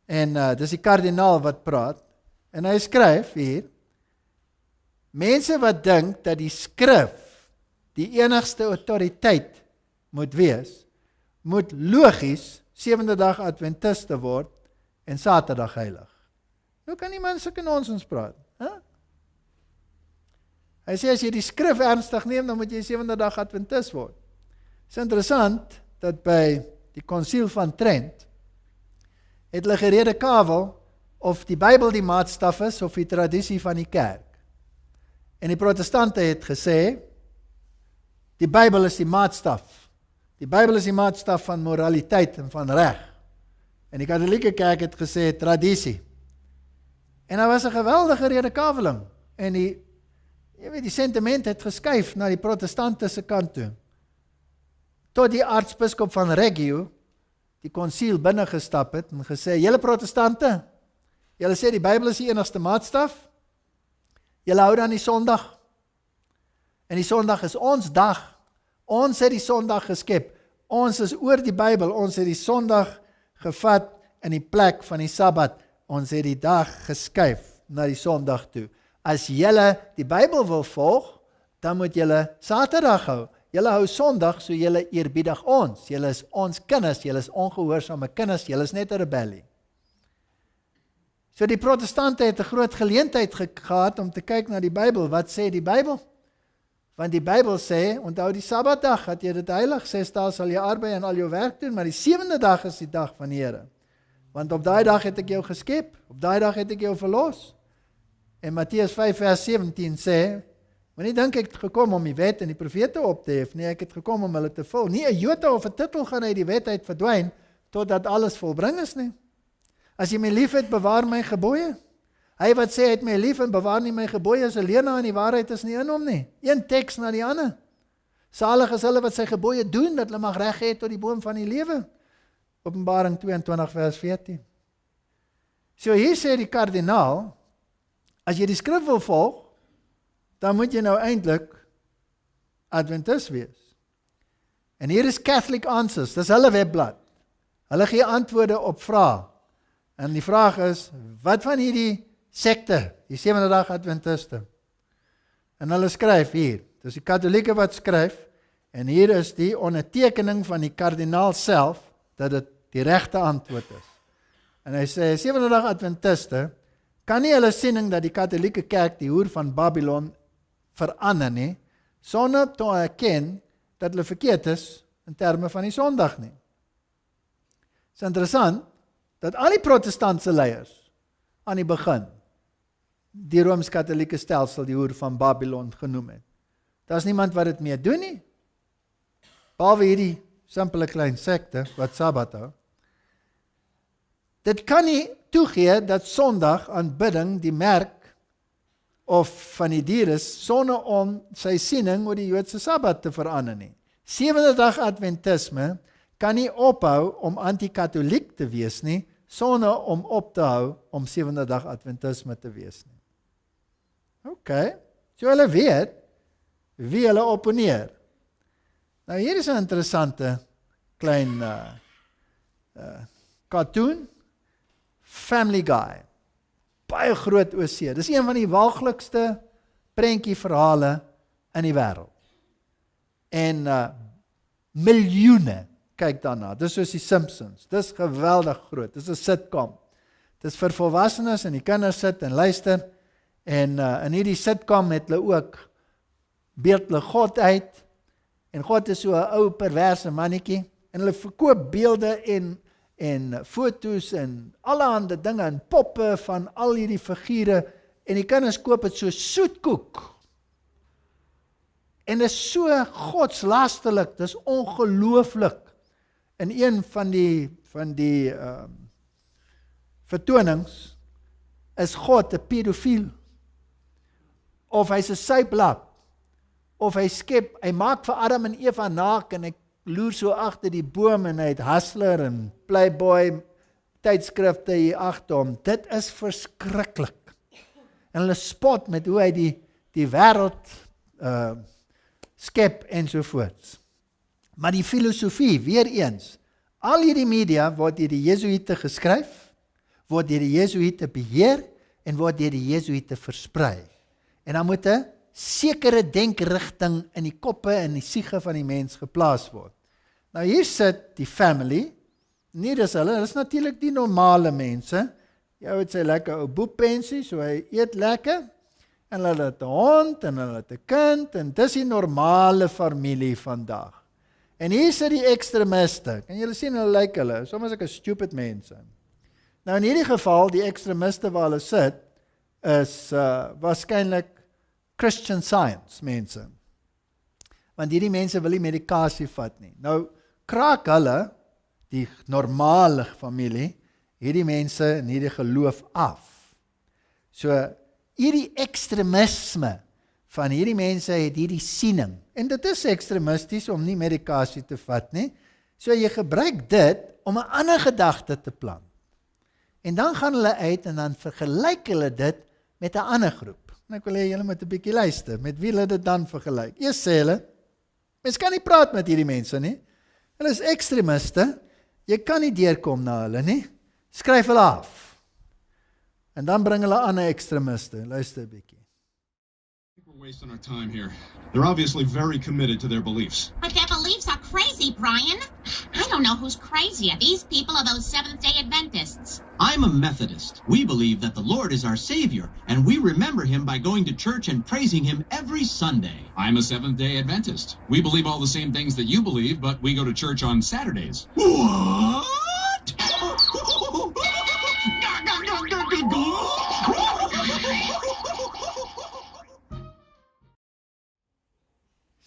En dis die kardinaal wat praat, en hy skryf hier, mense wat dink dat die skrif die enigste autoriteit moet wees, moet logies 7de dag Adventiste word en Saterdag heilig. Nou kan die mense sulke nonsens praat, hè? Hy sê as jy die skrif ernstig neem, dan moet jy 7de dag Adventist word. Het is interessant dat by die konsiel van Trent het hulle gerede kavel of die Bybel die maatstaf is of die tradisie van die kerk. En die protestante het gesê die Bybel is die maatstaf. Die Bybel is die maatstaf van moraliteit en van reg. En die Katolieke kerk het gesê tradisie. En daar was 'n geweldige redekaveling. En die sentiment het geskuif na die protestante se kant toe. Tot die aartsbiskop van Reggio die konsiel binne gestap het en gesê, julle protestante, julle sê die Bybel is die enigste maatstaf, julle hou dan die Sondag. En die Sondag is ons dag. Ons het die Sondag geskep. Ons is oor die Bybel. Ons het die Sondag gevat in die plek van die Sabbat. Ons het die dag geskuif na die Sondag toe. As julle die Bybel wil volg, dan moet julle Saterdag hou. Julle hou Sondag, so julle eerbiedig ons. Julle is ons kinders, julle is ongehoorsame kinders, julle is net 'n rebellie. So die protestante het 'n groot geleentheid gehad om te kyk na die Bybel. Wat sê die Bybel? Want die Bybel sê, onthou die Sabbatdag, dat jy dit heilig, 6 dae sal jy arbei en al jou werk doen, maar die 7de dag is die dag van die Here. Want op daai dag het ek jou geskep, op daai dag het ek jou verlos. En Matteus 5 vers 17 sê, moenie dink ek het gekom om die wet en die profete op te hef, nee, ek het gekom om hulle te vul. Nie 'n jota of 'n titel gaan uit die wet uit verdwyn, totdat alles volbring is nie. As jy my lief het, bewaar my gebooie. Hy wat sê, hy het my lief en bewaar nie my gebooie, is 'n leienaar en die waarheid is nie in hom nie. Een teks na die ander. Salig is hulle wat sy gebooie doen, dat hulle mag reg hê tot die boom van die lewe. Openbaring 22 vers 14. So hier sê die kardinaal, as jy die skrif wil volg, dan moet jy nou eintlik Adventist wees. En hier is Catholic Answers, dis hulle webblad. Hulle gee antwoorde op vrae. En die vraag is, wat van hierdie sekte, die 7de dag Adventiste? En hulle skryf hier, dis die Katolieke wat skryf, en hier is die ondertekening van die kardinaal self, dat dit die regte antwoord is. En hy sê, 7de dag Adventiste, kan nie hulle siening dat die Katolieke kerk die hoer van Babylon verander nie, sonder te erken dat hulle verkeerd is in terme van die Sondag nie. Het is interessant dat al die protestantse leiers aan die begin die Rooms-Katolieke stelsel die hoer van Babylon genoem het. Daar is niemand wat dit meer doen nie, behalwe hierdie simpele klein sekte wat Sabbat hou. dit kan nie toegee dat Sondag aanbidding die merk of van die dier is, sonder om sy siening oor die Joodse Sabbat te verander nie. Sewende dag Adventisme kan nie ophou om anti-katholiek te wees nie, sonder om op te hou om sewende dag Adventisme te wees nie. OK, so hulle weet wie hulle opponeer. Nou hier is 'n interessante klein cartoon, Family Guy, baie groot oorsee. Dis een van die walglikste prentjieverhale in die wêreld. En miljoene kyk daarna. Dis soos die Simpsons. Dis geweldig groot. Dis 'n sitcom. Dis vir volwassenes en die kinders sit en luister. En in hierdie sitcom het hulle ook beeld hulle God uit. En God is so 'n ou perverse mannetjie. En hulle verkoop beelde en foto's en allerhande dinge en poppe van al hierdie figure. En die kinders koop dit so soetkoek. En dit is so godslasterlik, dis ongelooflik. In een van die vertonings is God 'n pedofiel. Of hy's 'n suiplap. Of hy maak vir Adam en Eva naak en hy loer so agter die boom en hy het Hustler en Playboy tydskrifte hier agter hom. Dit is verskriklik. En hulle spot met hoe hy die wêreld skep ensovoorts. Maar die filosofie, weer eens, al hierdie media word deur die Jesuïte geskryf, word deur die Jesuïte beheer en word deur die Jesuïte versprei. En dan moet 'n sekere denkrigting in die koppe en die siege van die mens geplaas word. Nou hier sit die family, nie dis hulle, dis natuurlik die normale mense. Jy het sy lekker ou boepensie, so hy eet lekker, en hulle het 'n hond, en hulle het 'n kind, en dis die normale familie vandag. En hier sit die ekstremiste, kan julle sien hulle lyk hulle, soms ek 'n stupid mense. Nou in hierdie geval, die ekstremiste waar hulle sit, is waarskynlik Christian Science mense. Want hierdie mense wil nie medikasie vat nie. Nou kraak hulle, die normale familie, hierdie mense en hierdie geloof af. So hierdie ekstremisme van hierdie mense het hierdie siening. En dit is ekstremisties om nie medikasie te vat nie. So jy gebruik dit om 'n ander gedagte te plant. En dan gaan hulle uit en dan vergelyk hulle dit met 'n ander groep. En ek wil hê julle moet 'n bietjie luister. Met wie hulle dit dan vergelyk? Eers sê hulle, mens kan nie praat met hierdie mense nie. Hulle is ekstremiste. Jy kan nie deurkom na hulle nie. Skryf hulle af. En dan bring hulle ander ekstremiste. Luister 'n bietjie. We're wasting our time here. They're obviously very committed to their beliefs. But their beliefs are crazy, Brian. I don't know who's crazier, these people or those Seventh-day Adventists. I'm a Methodist. We believe that the Lord is our Savior, and we remember Him by going to church and praising Him every Sunday. I'm a Seventh-day Adventist. We believe all the same things that you believe, but we go to church on Saturdays. What?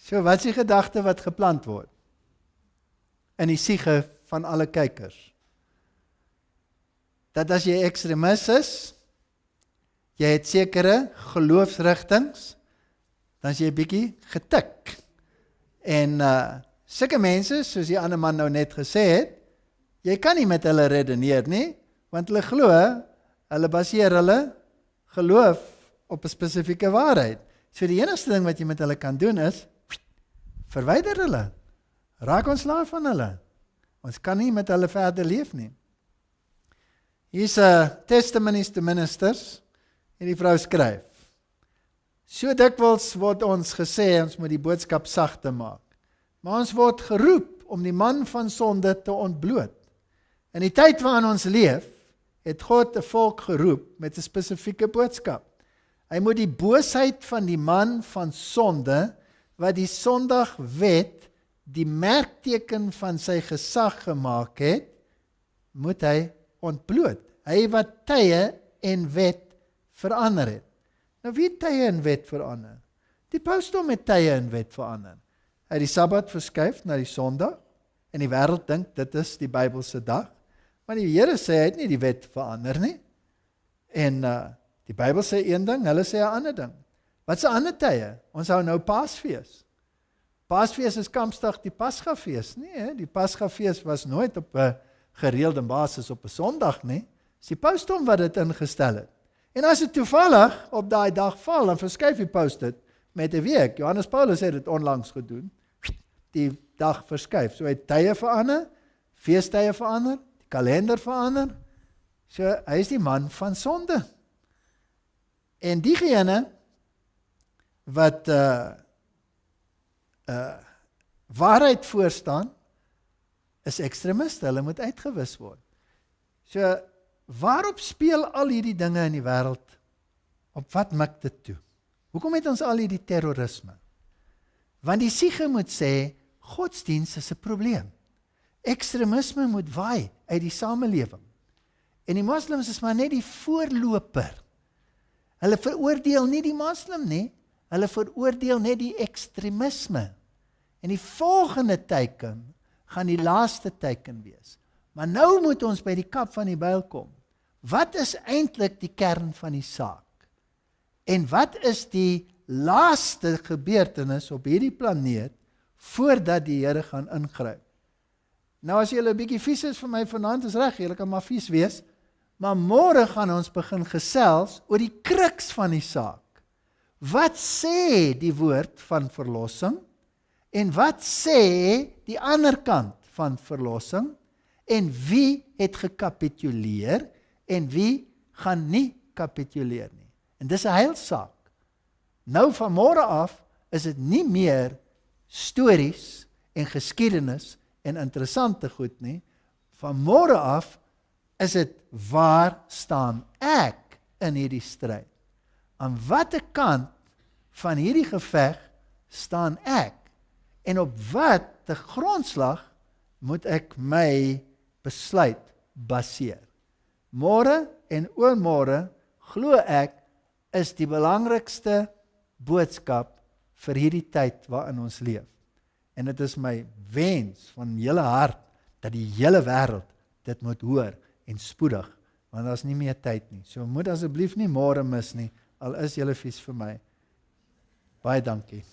So wat is die gedagte wat geplant word in die siege van alle kykers? Dat as jy ekstremis is, jy het sekere geloofsrigtings, dan is jy 'n bietjie getik. En sulke mense, soos die ander man nou net gesê het, jy kan nie met hulle redeneer nie, want hulle glo, hulle baseer hulle geloof op 'n spesifieke waarheid. So die enigste ding wat jy met hulle kan doen is, verwyder hulle. Raak ontslae van hulle. Ons kan nie met hulle verder leef nie. Hier's 'n Testimonies to Ministers. Hierdie vrou skryf. So dikwels word ons gesê ons moet die boodskap sagter maak. Maar ons word geroep om die man van sonde te ontbloot. In die tyd waarin ons leef, het God 'n volk geroep met 'n spesifieke boodskap. Hy moet die boosheid van die man van sonde wat die Sondagwet die merkteken van sy gesag gemaak het, moet hy ontbloot. Hy wat tye en wet verander het. Nou wie het tye en wet verander? Die pausdom het tye en wet verander. Hy het die Sabbat verskuif na die Sondag en die wêreld dink dit is die Bybelse dag, Maar die Here sê, hy het nie die wet verander nie. En die Bybel sê een ding, hulle sê 'n ander ding. Wat se ander tye? Ons hou nou Paasfees. Paasfees is Kampsdag die Pasgafees. Nee, die Pasgafees was nooit op 'n gereelde basis op 'n Sondag nie. Dis die pausdom wat dit ingestel het. En as dit toevallig op daai dag val, dan verskuif die paus dit met 'n week. Johannes Paulus het dit onlangs gedoen. Die dag verskuif. So hy het tye verander, feestye verander, die kalender verander. So hy is die man van sonde. En diegene wat waarheid voorstaan, is ekstremiste, hulle moet uitgewis word. So, waarop speel al hierdie dinge in die wêreld? Op wat mik dit toe? Hoekom het ons al hierdie terrorisme? Want die siege moet sê, godsdienst is 'n probleem. Ekstremisme moet waai uit die samelewing. En die moslems is maar net die voorloper. Hulle veroordeel nie die moslim nie, hulle veroordeel net die ekstremisme. En die volgende teiken gaan die laaste teiken wees. Maar nou moet ons by die kap van die byl kom. Wat is eintlik die kern van die saak? En wat is die laaste gebeurtenis op hierdie planeet voordat die Here gaan ingryp? Nou as julle 'n bietjie vies is vir my vanaand, is reg, julle kan maar vies wees. Maar môre gaan ons begin gesels oor die kruks van die saak. Wat sê die woord van verlossing? En wat sê die ander kant van verlossing? En wie het gekapituleer? En wie gaan nie kapituleer nie? En dis 'n heilsaak. Nou van môre af is dit nie meer stories en geskiedenis en interessante goed nie. Van môre af is dit waar staan ek in hierdie stryd? Aan watter kant van hierdie geveg staan ek? En op watter grondslag moet ek my besluit baseer? Môre en oormôre, glo ek, is die belangrikste boodskap vir hierdie tyd waarin ons leef. En dit is my wens van hele hart dat die hele wêreld dit moet hoor en spoedig, want daar's nie meer tyd nie. So moet asseblief nie môre mis nie, al is julle vies vir my. Baie dankie.